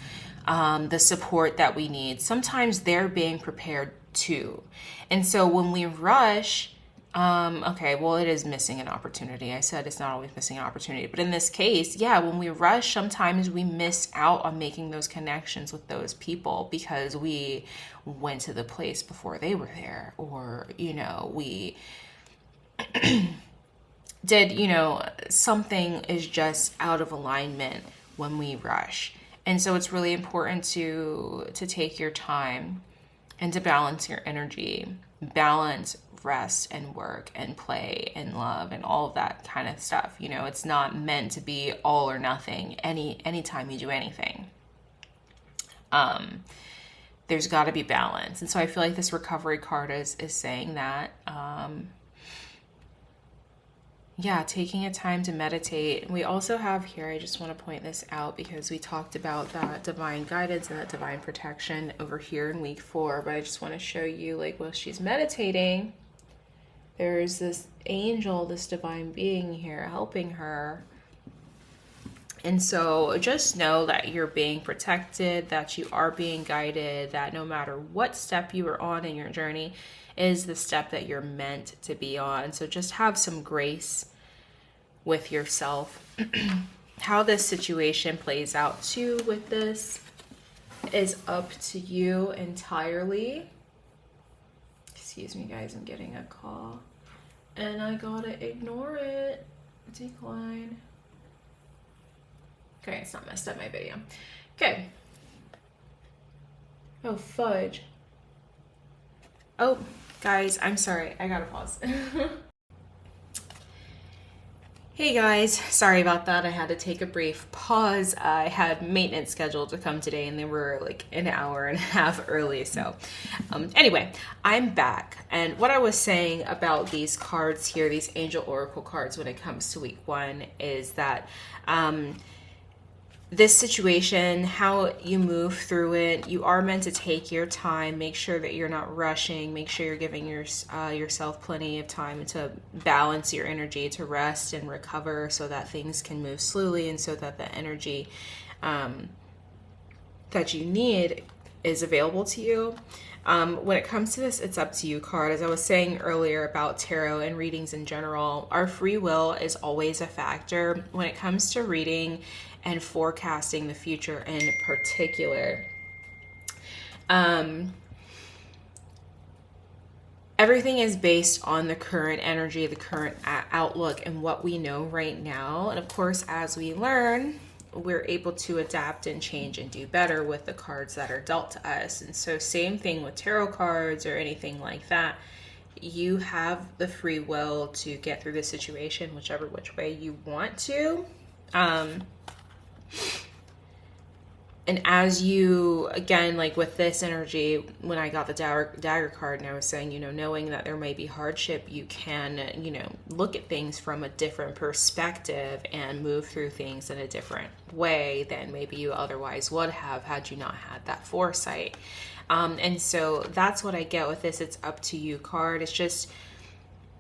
the support that we need, sometimes they're being prepared too. And so when we rush, it is missing an opportunity. I said it's not always missing an opportunity, but in this case, when we rush, sometimes we miss out on making those connections with those people because we went to the place before they were there, or, we did, something is just out of alignment when we rush. And so it's really important to take your time and to balance your energy, balance rest and work and play and love and all of that kind of stuff. It's not meant to be all or nothing anytime you do anything. There's got to be balance. And so I feel like this recovery card is saying that taking a time to meditate. We also have here, I just want to point this out because we talked about that divine guidance and that divine protection over here in week 4, but I just want to show you, like, while she's meditating, there's this angel, this divine being here helping her. And so just know that you're being protected, that you are being guided, that no matter what step you are on in your journey is the step that you're meant to be on. So just have some grace with yourself. How this situation plays out too with this is up to you entirely. Excuse me, guys, I'm getting a call and I gotta ignore it. Decline. Okay, it's not messed up my video. Okay. Oh, fudge. Oh, guys, I'm sorry. I gotta pause. Hey guys, sorry about that. I had to take a brief pause. I had maintenance scheduled to come today and they were like an hour and a half early. So anyway, I'm back. And what I was saying about these cards here, these Angel Oracle cards when it comes to week 1 is that this situation, how you move through it, you are meant to take your time, make sure that you're not rushing, make sure you're giving yourself plenty of time to balance your energy, to rest and recover so that things can move slowly and so that the energy that you need is available to you. When it comes to this, it's up to you card. As I was saying earlier about tarot and readings in general, our free will is always a factor when it comes to reading and forecasting the future in particular. everything is based on the current energy, the current outlook, and what we know right now. And of course, as we learn, we're able to adapt and change and do better with the cards that are dealt to us. And so same thing with tarot cards or anything like that. You have the free will to get through the situation which way you want to. And as you, again, like with this energy, when I got the dagger card and I was saying, knowing that there may be hardship, you can, look at things from a different perspective and move through things in a different way than maybe you otherwise would have had you not had that foresight. And so that's what I get with this. It's up to you card. It's just,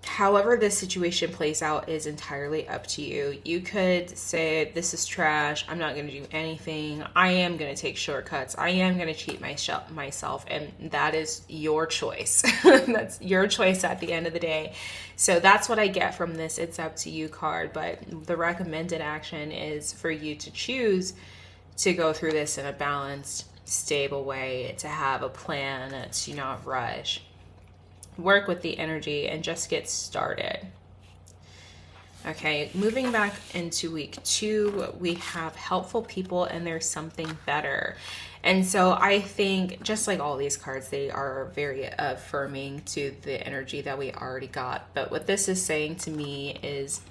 however this situation plays out is entirely up to you. You could say, this is trash, I'm not going to do anything, I am going to take shortcuts, I am going to cheat myself, and that is your choice. That's your choice at the end of the day. So that's what I get from this it's up to you card. But the recommended action is for you to choose to go through this in a balanced, stable way, to have a plan, to not rush. Work with the energy and just get started. Okay, moving back into week 2, we have helpful people and there's something better. And so I think, just like all these cards, they are very affirming to the energy that we already got. But what this is saying to me is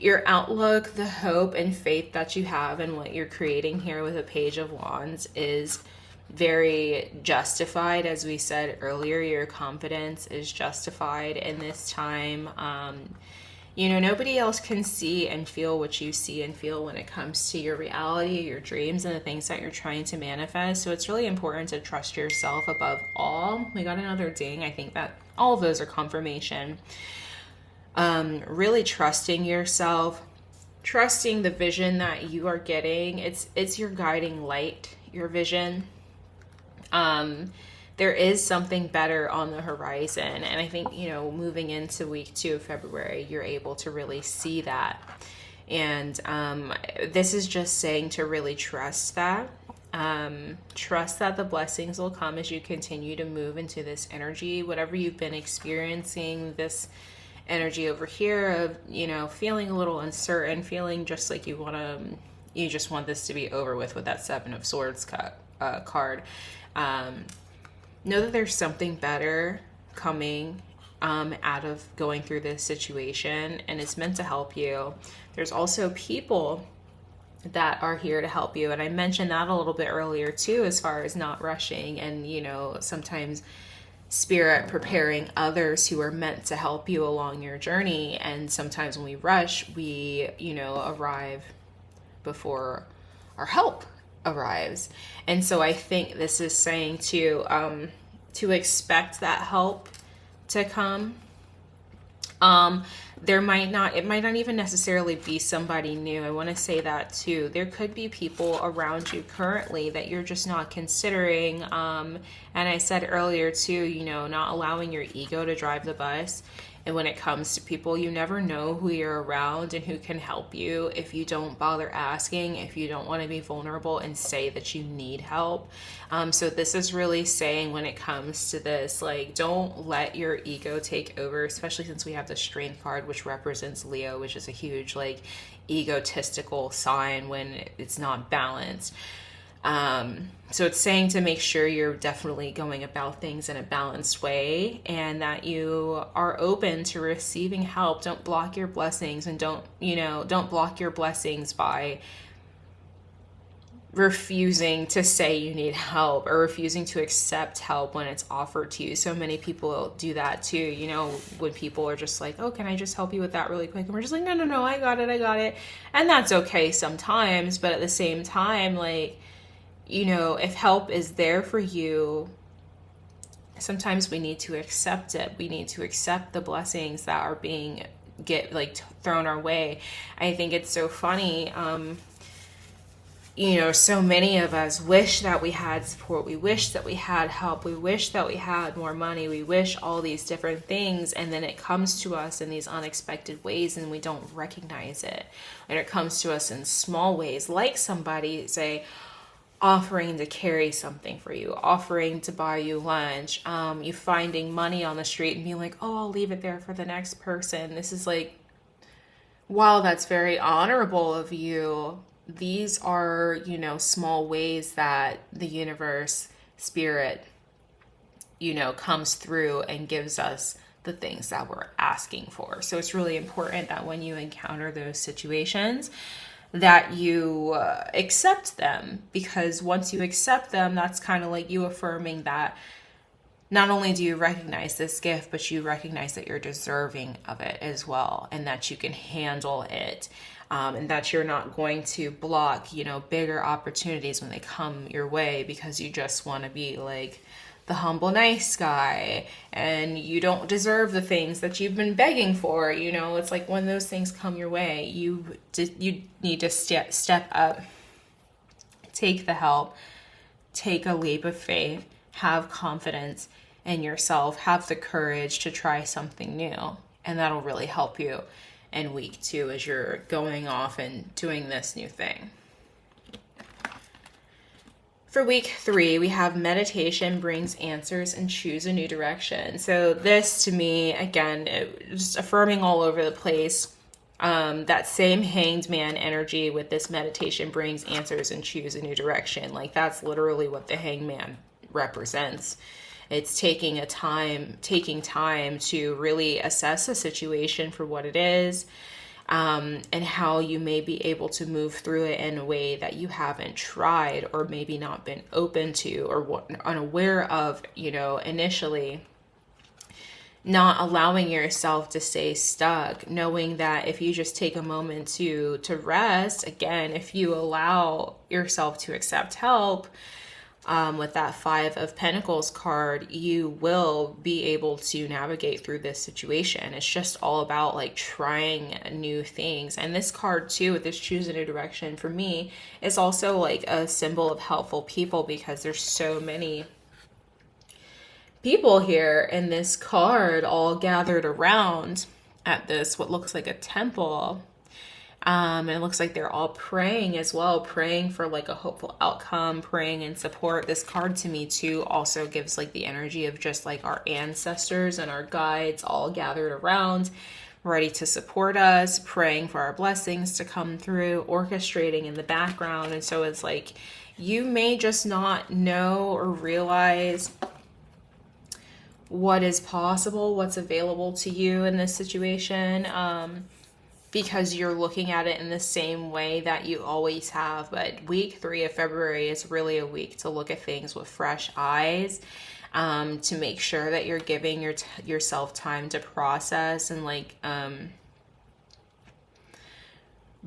your outlook, the hope and faith that you have and what you're creating here with a Page of Wands is very justified. As we said earlier, your confidence is justified in this time. Nobody else can see and feel what you see and feel when it comes to your reality, your dreams, and the things that you're trying to manifest. So it's really important to trust yourself above all. We got another ding. I think that all of those are confirmation. Really trusting yourself, trusting the vision that you are getting. It's your guiding light, your vision. There is something better on the horizon. And I think, moving into week 2 of February, you're able to really see that. And this is just saying to really trust that. Trust that the blessings will come as you continue to move into this energy. Whatever you've been experiencing, this energy over here of, feeling a little uncertain, feeling just like you just want this to be over with that 7 of Swords card. Know that there's something better coming out of going through this situation, and it's meant to help you. There's also people that are here to help you, and I mentioned that a little bit earlier too, as far as not rushing and sometimes spirit preparing others who are meant to help you along your journey. And sometimes when we rush, we arrive before our help arrives. And so I think this is saying to expect that help to come. It might not even necessarily be somebody new. I want to say that too. There could be people around you currently that you're just not considering. And I said earlier too, not allowing your ego to drive the bus. And when it comes to people, you never know who you're around and who can help you if you don't bother asking, if you don't want to be vulnerable and say that you need help. So this is really saying, when it comes to this, like, don't let your ego take over, especially since we have the Strength card, which represents Leo, which is a huge, like, egotistical sign when it's not balanced. So it's saying to make sure you're definitely going about things in a balanced way and that you are open to receiving help. Don't block your blessings, and don't block your blessings by refusing to say you need help or refusing to accept help when it's offered to you. So many people do that too. When people are just like, oh, can I just help you with that really quick? And we're just like, no, I got it. And that's okay sometimes. But at the same time, like, if help is there for you, sometimes we need to accept it. We need to accept the blessings that are being thrown our way. I think it's so funny. So many of us wish that we had support. We wish that we had help. We wish that we had more money. We wish all these different things. And then it comes to us in these unexpected ways and we don't recognize it. And it comes to us in small ways, like somebody say, offering to carry something for you, offering to buy you lunch, you finding money on the street and being like, oh, I'll leave it there for the next person. This is like, while that's very honorable of you, these are, you know, small ways that the universe, spirit, you know, comes through and gives us the things that we're asking for. So it's really important that when you encounter those situations, that you accept them, because once you accept them, that's kind of like you affirming that not only do you recognize this gift, but you recognize that you're deserving of it as well, and that you can handle it, and that you're not going to block, you know, bigger opportunities when they come your way because you just want to be like the humble nice guy and you don't deserve the things that you've been begging for. You know, it's like when those things come your way, you need to step up, take the help, take a leap of faith, have confidence in yourself, have the courage to try something new, and that'll really help you in week 2 as you're going off and doing this new thing. For week 3, we have meditation brings answers and choose a new direction. So this, to me, again, just affirming all over the place. That same hanged man energy with this meditation brings answers and choose a new direction. Like, that's literally what the hangman represents. It's taking time to really assess a situation for what it is. And how you may be able to move through it in a way that you haven't tried or maybe not been open to or unaware of, you know, initially. Not allowing yourself to stay stuck, knowing that if you just take a moment to rest, again, if you allow yourself to accept help, with that 5 of Pentacles card, you will be able to navigate through this situation. It's just all about like trying new things. And this card too, with this choose a new direction, for me, is also like a symbol of helpful people, because there's so many people here in this card all gathered around at this, what looks like a temple. And it looks like they're all praying as well, praying for like a hopeful outcome, praying in support. This card to me too also gives like the energy of just like our ancestors and our guides all gathered around, ready to support us, praying for our blessings to come through, orchestrating in the background. And so it's like, you may just not know or realize what is possible, what's available to you in this situation. Because you're looking at it in the same way that you always have. But week 3 of February is really a week to look at things with fresh eyes, to make sure that you're giving yourself time to process and like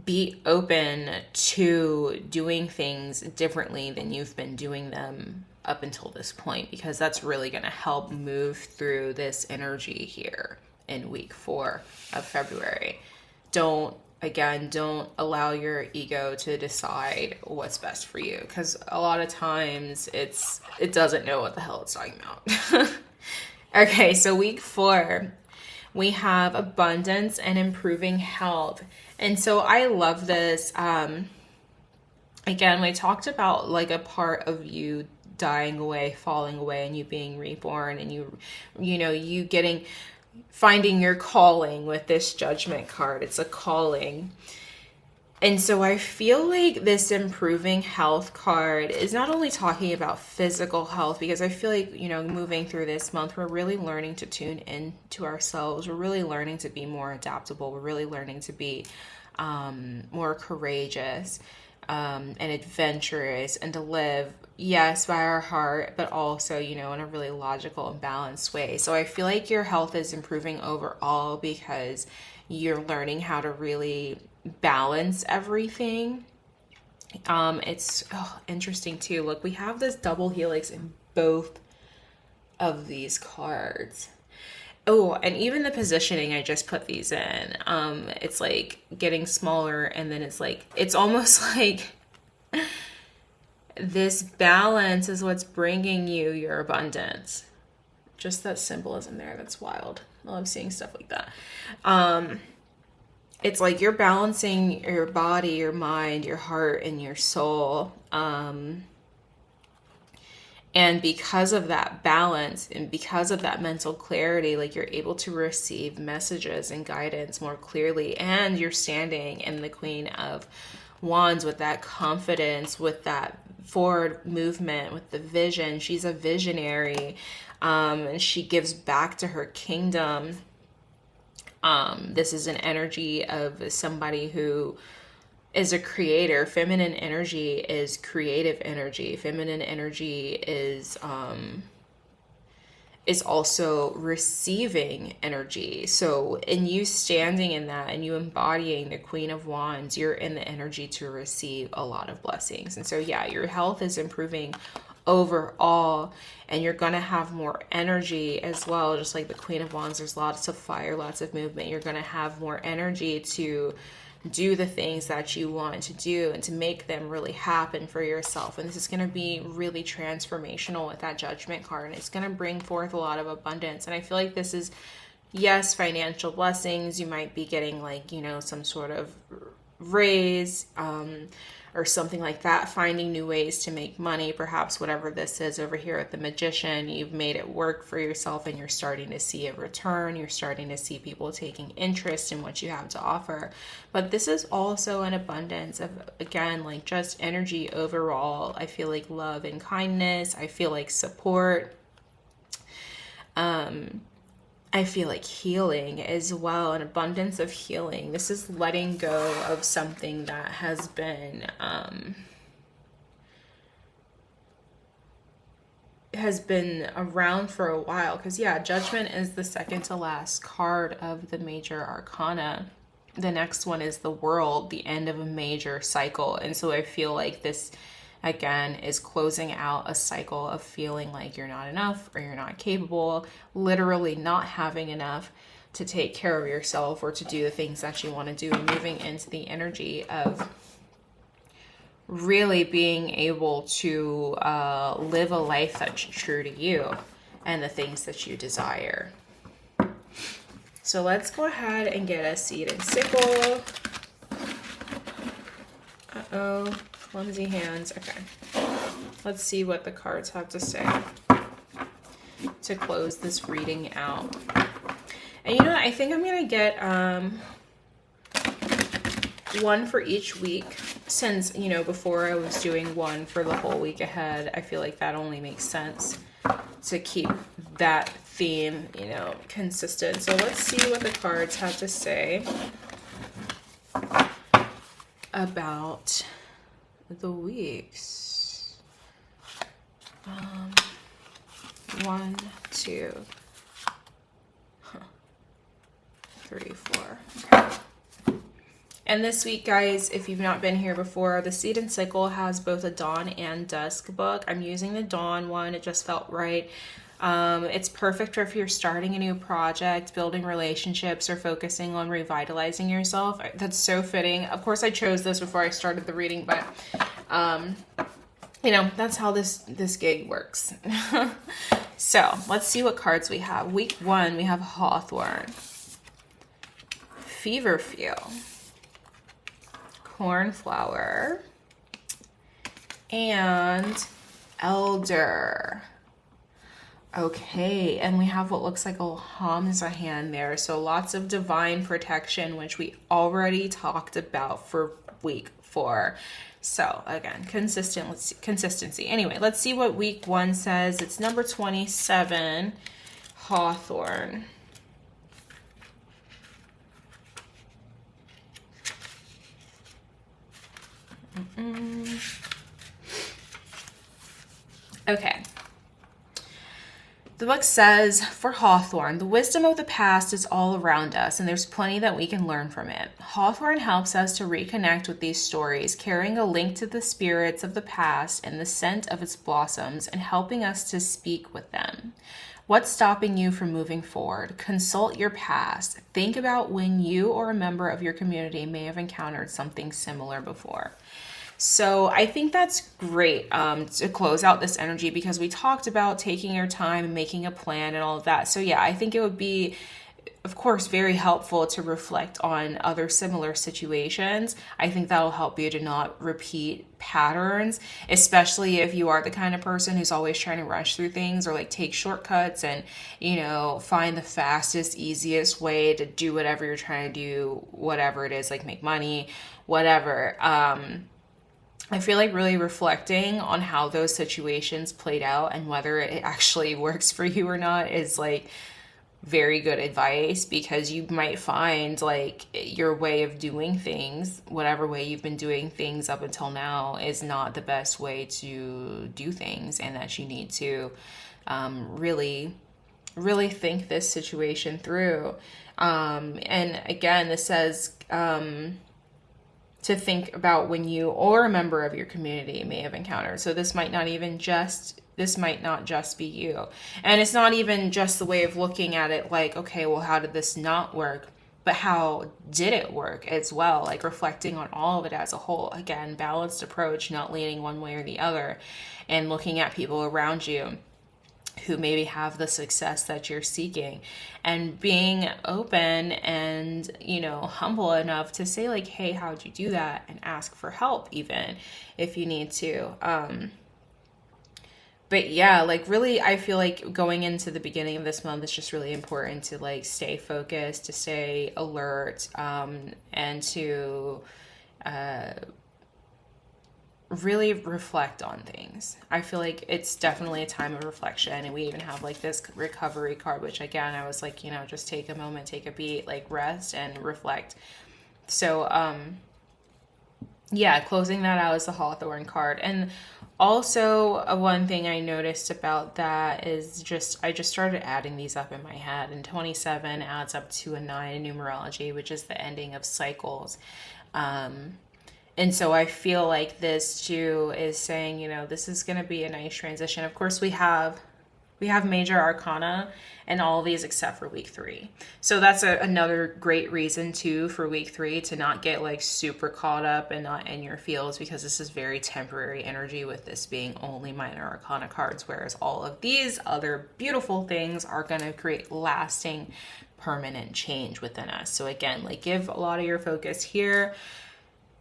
be open to doing things differently than you've been doing them up until this point, because that's really going to help move through this energy here in week 4 of February. Don't allow your ego to decide what's best for you, because a lot of times it doesn't know what the hell it's talking about. Okay, so week 4, we have abundance and improving health. And so I love this. Again, we talked about like a part of you dying away, falling away, and you being reborn, and you finding your calling with this Judgment card. It's a calling. And so I feel like this improving health card is not only talking about physical health, because I feel like, moving through this month, we're really learning to tune in to ourselves. We're really learning to be more adaptable. We're really learning to be more courageous and adventurous, and to live, yes, by our heart, but also, in a really logical and balanced way. So I feel like your health is improving overall because you're learning how to really balance everything. It's interesting too. Look, we have this double helix in both of these cards. Oh, and even the positioning I just put these in, it's like getting smaller, and then it's almost like this balance is what's bringing you your abundance. Just that symbolism there, that's wild. I love seeing stuff like that. It's like you're balancing your body, your mind, your heart, and your soul. And because of that balance and because of that mental clarity, like you're able to receive messages and guidance more clearly. And you're standing in the Queen of Wands with that confidence, with that forward movement, with the vision. She's a visionary, and she gives back to her kingdom. This is an energy of somebody who is a creator. Feminine energy is creative energy. Feminine energy is also receiving energy. So in you standing in that and you embodying the Queen of Wands, you're in the energy to receive a lot of blessings. And so yeah, your health is improving overall, and you're gonna have more energy as well. Just like the Queen of Wands, there's lots of fire, lots of movement. You're gonna have more energy to do the things that you want to do and to make them really happen for yourself. And this is going to be really transformational with that Judgment card, and it's going to bring forth a lot of abundance. And I feel like this is, yes, financial blessings. You might be getting like, you know, some sort of raise, or something like that, finding new ways to make money. Perhaps whatever this is over here at the Magician, you've made it work for yourself and you're starting to see a return. You're starting to see people taking interest in what you have to offer. But this is also an abundance of, again, like just energy overall. I feel like love and kindness. I feel like support. I feel like healing as well, an abundance of healing. This is letting go of something that has been around for a while. Because yeah, Judgment is the second to last card of the major arcana. The next one is the World, the end of a major cycle. And so I feel like this, again, is closing out a cycle of feeling like you're not enough or you're not capable, literally not having enough to take care of yourself or to do the things that you want to do, and moving into the energy of really being able to live a life that's true to you and the things that you desire. So let's go ahead and get a seed and sickle. Uh-oh. Clumsy hands. Okay. Let's see what the cards have to say to close this reading out. And you know what? I think I'm going to get one for each week, since, you know, before I was doing one for the whole week ahead. I feel like that only makes sense to keep that theme, you know, consistent. So let's see what the cards have to say about the weeks. 1, 2, 3, 4. Okay. And this week, guys, if you've not been here before, the Seed and Sickle has both a dawn and dusk book. I'm using the dawn one. It just felt right. It's perfect for if you're starting a new project, building relationships, or focusing on revitalizing yourself. That's so fitting. Of course, I chose this before I started the reading, but you know, that's how this gig works. So let's see what cards we have. Week 1, we have Hawthorn, Feverfew, Cornflower, and Elder. Okay, and we have what looks like a Hamza hand there. So lots of divine protection, which we already talked about for week 4. So again, consistency. Anyway, let's see what week 1 says. It's number 27, Hawthorn. Okay. The book says, for Hawthorn, the wisdom of the past is all around us, and there's plenty that we can learn from it. Hawthorn helps us to reconnect with these stories, carrying a link to the spirits of the past and the scent of its blossoms, and helping us to speak with them. What's stopping you from moving forward? Consult your past. Think about when you or a member of your community may have encountered something similar before. So I think that's great to close out this energy, because we talked about taking your time and making a plan and all of that. So yeah, I think it would be of course, very helpful to reflect on other similar situations. I think that'll help you to not repeat patterns, especially if you are the kind of person who's always trying to rush through things or like take shortcuts and, find the fastest, easiest way to do whatever you're trying to do, whatever it is, like make money, whatever. I feel like really reflecting on how those situations played out and whether it actually works for you or not is like very good advice, because you might find like your way of doing things, whatever way you've been doing things up until now, is not the best way to do things, and that you need to really think this situation through. And again, this says to think about when you or a member of your community may have encountered. So this might not just be you. And it's not even just the way of looking at it like, okay, well, how did this not work? But how did it work as well? Like reflecting on all of it as a whole. Again, balanced approach, not leaning one way or the other, and looking at people around you who maybe have the success that you're seeking, and being open and, humble enough to say like, hey, how'd you do that? And ask for help even if you need to. But yeah, like really, I feel like going into the beginning of this month, it's just really important to like stay focused, to stay alert, and to really reflect on things. I feel like it's definitely a time of reflection, and we even have like this recovery card, which again, I was like, just take a moment, take a beat, like rest and reflect. So, yeah, closing that out is the Hawthorne card. And also, one thing I noticed about that is I just started adding these up in my head, and 27 adds up to a 9 in numerology, which is the ending of cycles. And so I feel like this too is saying, this is going to be a nice transition. Of course, we have major arcana and all of these except for week 3. So that's another great reason too for week 3 to not get like super caught up and not in your feels, because this is very temporary energy with this being only minor arcana cards, whereas all of these other beautiful things are going to create lasting, permanent change within us. So again, like give a lot of your focus here.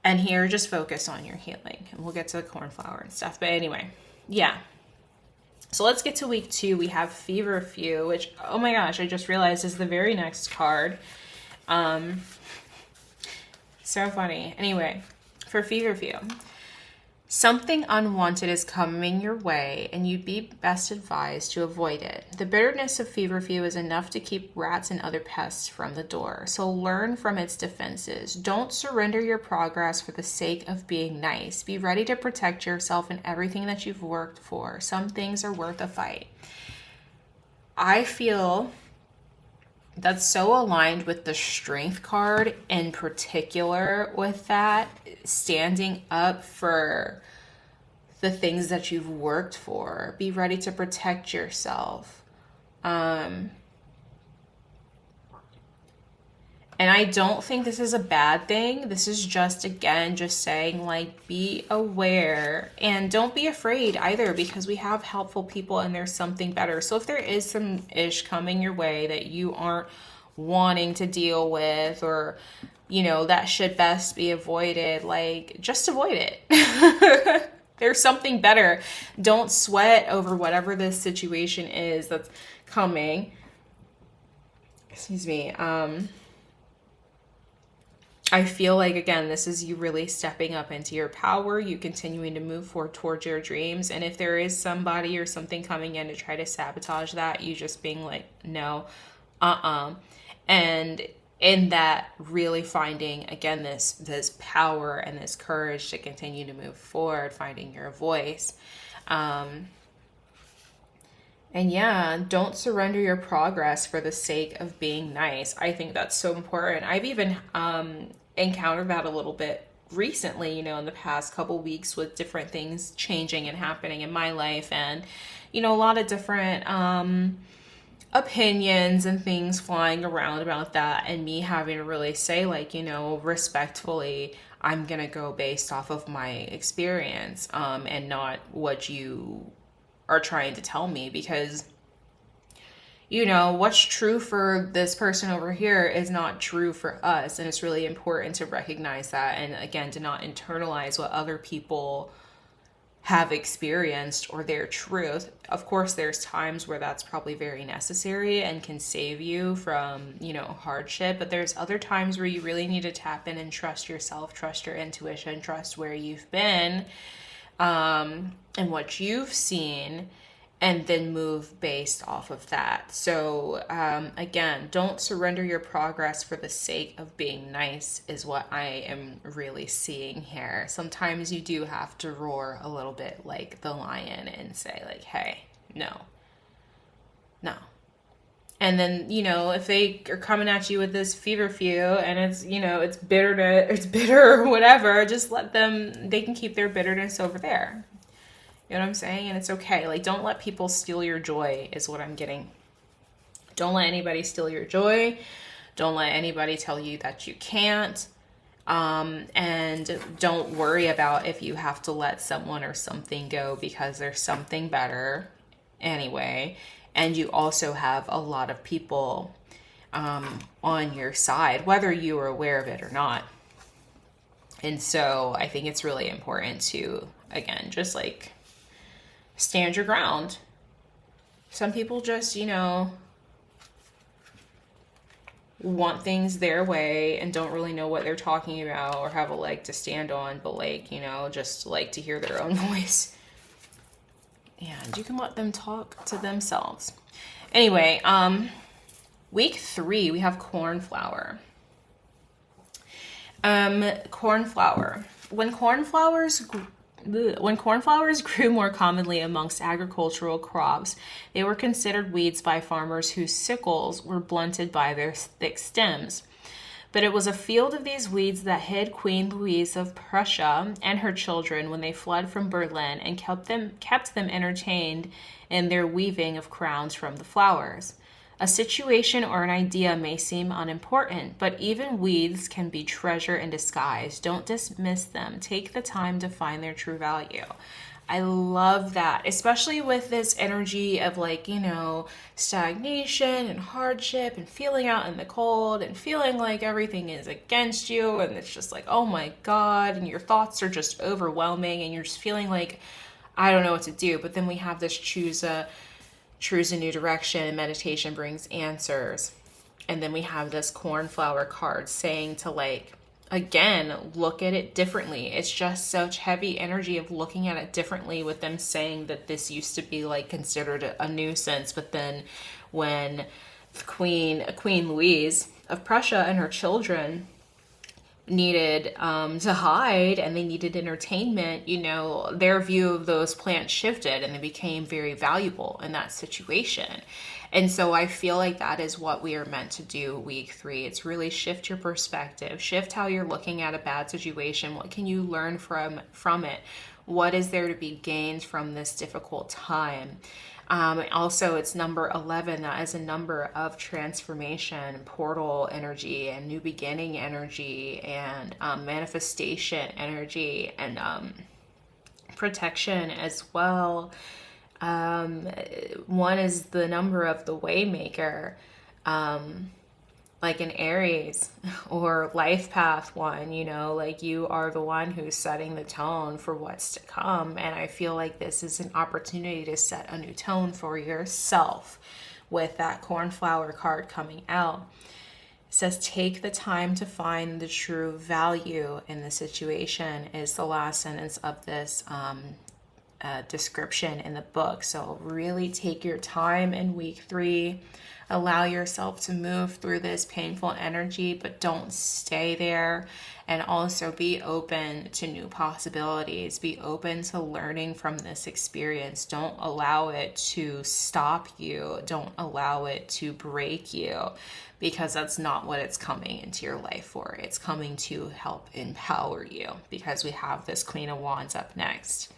And here, just focus on your healing. And we'll get to the cornflower and stuff. But anyway, yeah. So let's get to week 2. We have Feverfew, which, oh my gosh, I just realized is the very next card. So funny. Anyway, for Feverfew. Something unwanted is coming your way, and you'd be best advised to avoid it. The bitterness of feverfew is enough to keep rats and other pests from the door, so learn from its defenses. Don't surrender your progress for the sake of being nice. Be ready to protect yourself and everything that you've worked for. Some things are worth a fight. I feel that's so aligned with the strength card, in particular with that, standing up for the things that you've worked for. Be ready to protect yourself. And I don't think this is a bad thing. This is just, again, just saying, like, be aware and don't be afraid either, because we have helpful people and there's something better. So if there is some ish coming your way that you aren't wanting to deal with, or, that should best be avoided, like, just avoid it. There's something better. Don't sweat over whatever this situation is that's coming. Excuse me. I feel like, again, this is you really stepping up into your power, you continuing to move forward towards your dreams. And if there is somebody or something coming in to try to sabotage that, you just being like, no, and in that, really finding, again, this power and this courage to continue to move forward, finding your voice. And yeah, don't surrender your progress for the sake of being nice. I think that's so important. I've even encountered that a little bit recently, in the past couple weeks, with different things changing and happening in my life, and, a lot of different opinions and things flying around about that, and me having to really say, like, respectfully, I'm going to go based off of my experience, and not what you are trying to tell me, because you know, what's true for this person over here is not true for us. And it's really important to recognize that. And again, to not internalize what other people have experienced or their truth. Of course, there's times where that's probably very necessary and can save you from, you know, hardship. But there's other times where you really need to tap in and trust yourself, trust your intuition, trust where you've been, and what you've seen, and then move based off of that. So again, don't surrender your progress for the sake of being nice is what I am really seeing here. Sometimes you do have to roar a little bit like the lion and say like, hey, no. And then, you know, if they are coming at you with this feverfew and it's, you know, it's bitter or whatever, just let them, they can keep their bitterness over there. You know what I'm saying? And it's okay. Like, don't let people steal your joy is what I'm getting. Don't let anybody steal your joy. Don't let anybody tell you that you can't. And don't worry about if you have to let someone or something go, because there's something better anyway. And you also have a lot of people on your side, whether you are aware of it or not. And so I think it's really important to, again, just like, stand your ground. Some people just, you know, want things their way and don't really know what they're talking about or have a leg to stand on, but like, you know, just like to hear their own voice. And you can let them talk to themselves. Anyway, week 3, we have cornflower. Cornflower. When cornflowers grew more commonly amongst agricultural crops, they were considered weeds by farmers whose sickles were blunted by their thick stems. But it was a field of these weeds that hid Queen Louise of Prussia and her children when they fled from Berlin and kept them entertained in their weaving of crowns from the flowers. A situation or an idea may seem unimportant, but even weeds can be treasure in disguise. Don't dismiss them. Take the time to find their true value. I love that, especially with this energy of like, you know, stagnation and hardship and feeling out in the cold and feeling like everything is against you and it's just like, oh my God, and your thoughts are just overwhelming and you're just feeling like, I don't know what to do. But then we have this choose a new direction, and meditation brings answers. And then we have this cornflower card saying to like, again, look at it differently. It's just such heavy energy of looking at it differently, with them saying that this used to be like considered a nuisance. But then when Queen Louise of Prussia and her children needed to hide and they needed entertainment, you know, their view of those plants shifted and they became very valuable in that situation. And so I feel like that is what we are meant to do week 3. It's really shift your perspective, shift how you're looking at a bad situation. What can you learn from it? What is there to be gained from this difficult time? Also, it's number 11. That is a number of transformation, portal energy, and new beginning energy, and manifestation energy, and protection as well. 1 is the number of the Waymaker, like an Aries or life path 1, you know, like you are the one who's setting the tone for what's to come. And I feel like this is an opportunity to set a new tone for yourself with that cornflower card coming out. It says, take the time to find the true value in the situation is the last sentence of this description in the book. So really take your time in week 3. Allow yourself to move through this painful energy, but don't stay there. And also be open to new possibilities. Be open to learning from this experience. Don't allow it to stop you. Don't allow it to break you, because that's not what it's coming into your life for. It's coming to help empower you, because we have this Queen of Wands up next,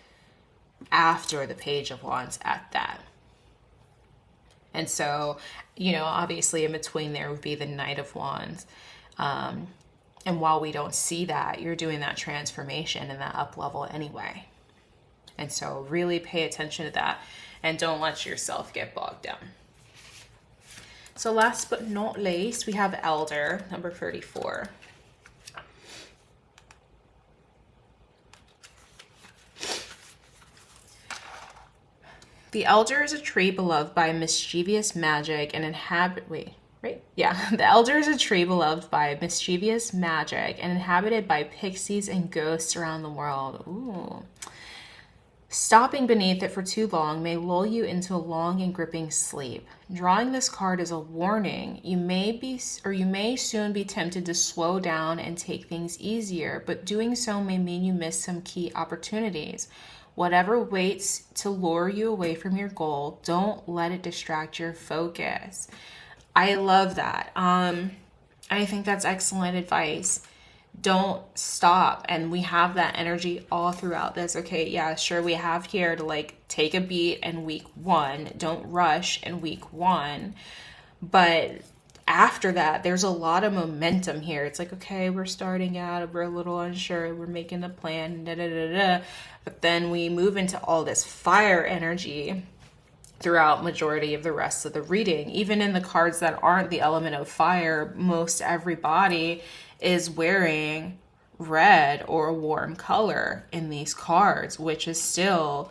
after the Page of Wands at that. And so, you know, obviously in between there would be the Knight of Wands. And while we don't see that, you're doing that transformation and that up level anyway. And so really pay attention to that and don't let yourself get bogged down. So last but not least, we have Elder, number 34. The Elder is a tree beloved by mischievous magic and the Elder is a tree beloved by mischievous magic and inhabited by pixies and ghosts around the world. Ooh. Stopping beneath it for too long may lull you into a long and gripping sleep. Drawing this card is a warning. You may soon be tempted to slow down and take things easier, but doing so may mean you miss some key opportunities. Whatever waits to lure you away from your goal, don't let it distract your focus. I love that. I think that's excellent advice. Don't stop. And we have that energy all throughout this. Okay, yeah, sure, we have here to like take a beat in week 1. Don't rush in week 1. But after that, there's a lot of momentum here. It's like, okay, we're starting out, we're a little unsure, we're making the plan, but then we move into all this fire energy throughout majority of the rest of the reading. Even in the cards that aren't the element of fire, most everybody is wearing red or a warm color in these cards, which is still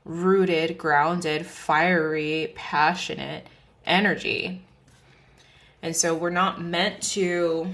rooted, grounded, fiery, passionate energy. And so we're not meant to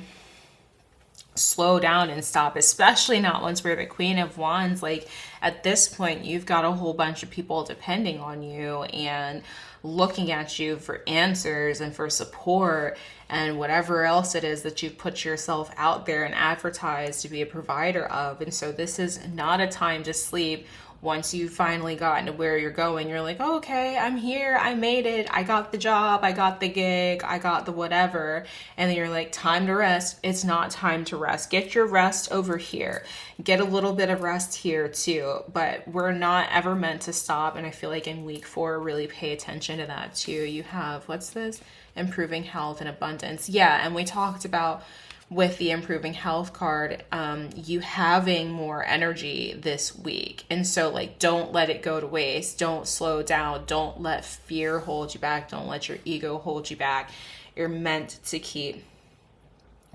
slow down and stop, especially not once we're the Queen of Wands. Like at this point, you've got a whole bunch of people depending on you and looking at you for answers and for support and whatever else it is that you've put yourself out there and advertised to be a provider of. And so this is not a time to sleep. Once you've finally gotten to where you're going, you're like, oh, okay, I'm here, I made it, I got the job, I got the gig, I got the whatever. And then you're like, time to rest. It's not time to rest. Get your rest over here. Get a little bit of rest here too. But we're not ever meant to stop. And I feel like in week 4, really pay attention to that too. You have, what's this? Improving health and abundance. Yeah, and we talked about with the improving health card, you having more energy this week. And so like, don't let it go to waste. Don't slow down. Don't let fear hold you back. Don't let your ego hold you back. You're meant to keep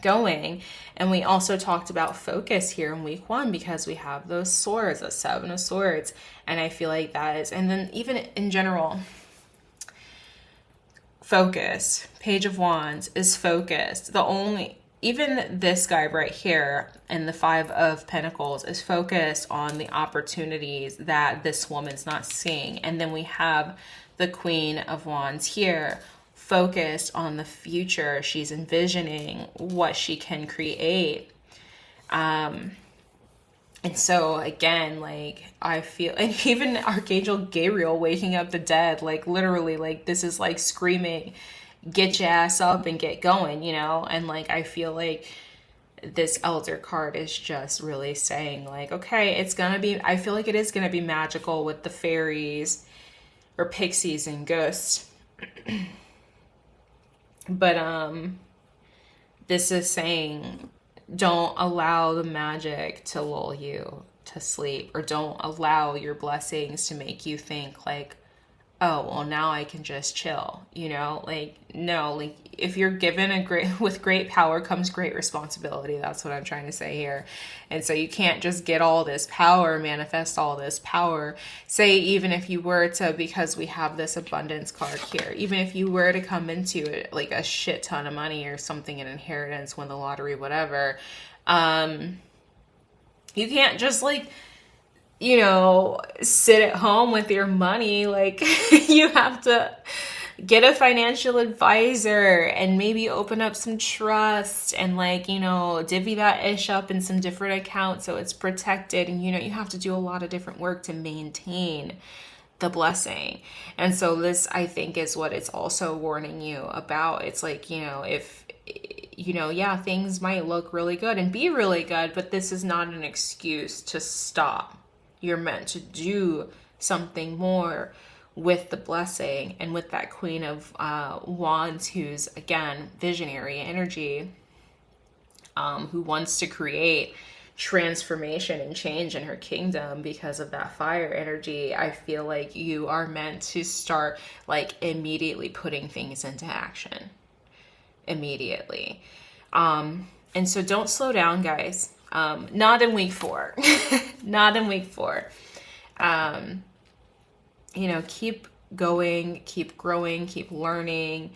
going. And we also talked about focus here in week 1 because we have those swords, the 7 of Swords. And I feel like that is, and then even in general, focus, Page of Wands is focused. Even this guy right here in the 5 of Pentacles is focused on the opportunities that this woman's not seeing. And then we have the Queen of Wands here, focused on the future. She's envisioning what she can create. And so again, like I feel, and even Archangel Gabriel waking up the dead, like literally, like this is like screaming, get your ass up and get going, you know? And like, I feel like this Elder card is just really saying like, okay, it's gonna be, I feel like it is gonna be magical with the fairies or pixies and ghosts. But this is saying, don't allow the magic to lull you to sleep, or don't allow your blessings to make you think like, oh, well, now I can just chill, you know? Like, no, like if you're given with great power comes great responsibility. That's what I'm trying to say here. And so you can't just get all this power, manifest all this power. Say, even if you were to, because we have this abundance card here, even if you were to come into it like a shit ton of money or something, an inheritance, win the lottery, whatever, you can't just like, you know, sit at home with your money. Like you have to get a financial advisor and maybe open up some trust and like, you know, divvy that ish up in some different accounts so it's protected. And, you know, you have to do a lot of different work to maintain the blessing. And so this, I think, is what it's also warning you about. It's like, you know, if, you know, yeah, things might look really good and be really good, but this is not an excuse to stop. You're meant to do something more with the blessing and with that Queen of Wands, who's, again, visionary energy, who wants to create transformation and change in her kingdom because of that fire energy. I feel like you are meant to start like immediately putting things into action. immediately. And so don't slow down, guys. Not in week 4. Not in week 4. You know, keep going, keep growing, keep learning.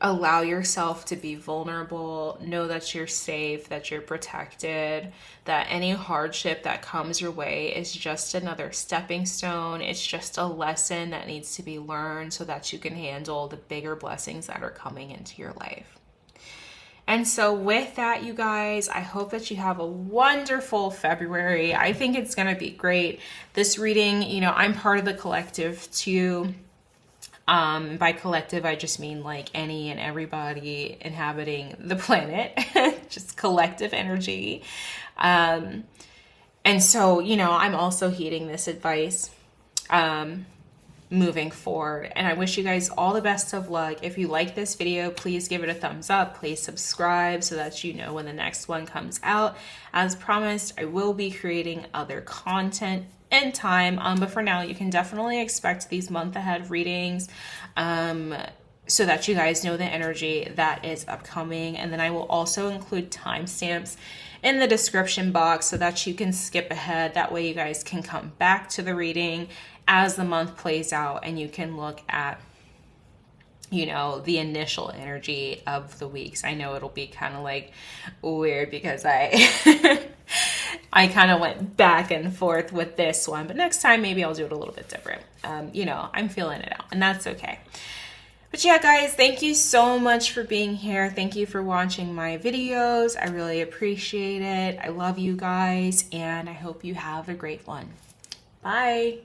Allow yourself to be vulnerable. Know that you're safe, that you're protected, that any hardship that comes your way is just another stepping stone. It's just a lesson that needs to be learned so that you can handle the bigger blessings that are coming into your life. And so with that, you guys, I hope that you have a wonderful February. I think it's going to be great. This reading, you know, I'm part of the collective too. By collective, I just mean like any and everybody inhabiting the planet, just collective energy. And so, you know, I'm also heeding this advice, moving forward. And I wish you guys all the best of luck. If you like this video, please give it a thumbs up. Please subscribe so that you know when the next one comes out. As promised, I will be creating other content in time, but for now you can definitely expect these month ahead readings, so that you guys know the energy that is upcoming. And then I will also include timestamps in the description box so that you can skip ahead. That way you guys can come back to the reading as the month plays out and you can look at, you know, the initial energy of the weeks. I know it'll be kind of like weird because I kind of went back and forth with this one, but next time maybe I'll do it a little bit different. You know, I'm feeling it out and that's okay. But yeah, guys, thank you so much for being here. Thank you for watching my videos. I really appreciate it. I love you guys and I hope you have a great one. Bye.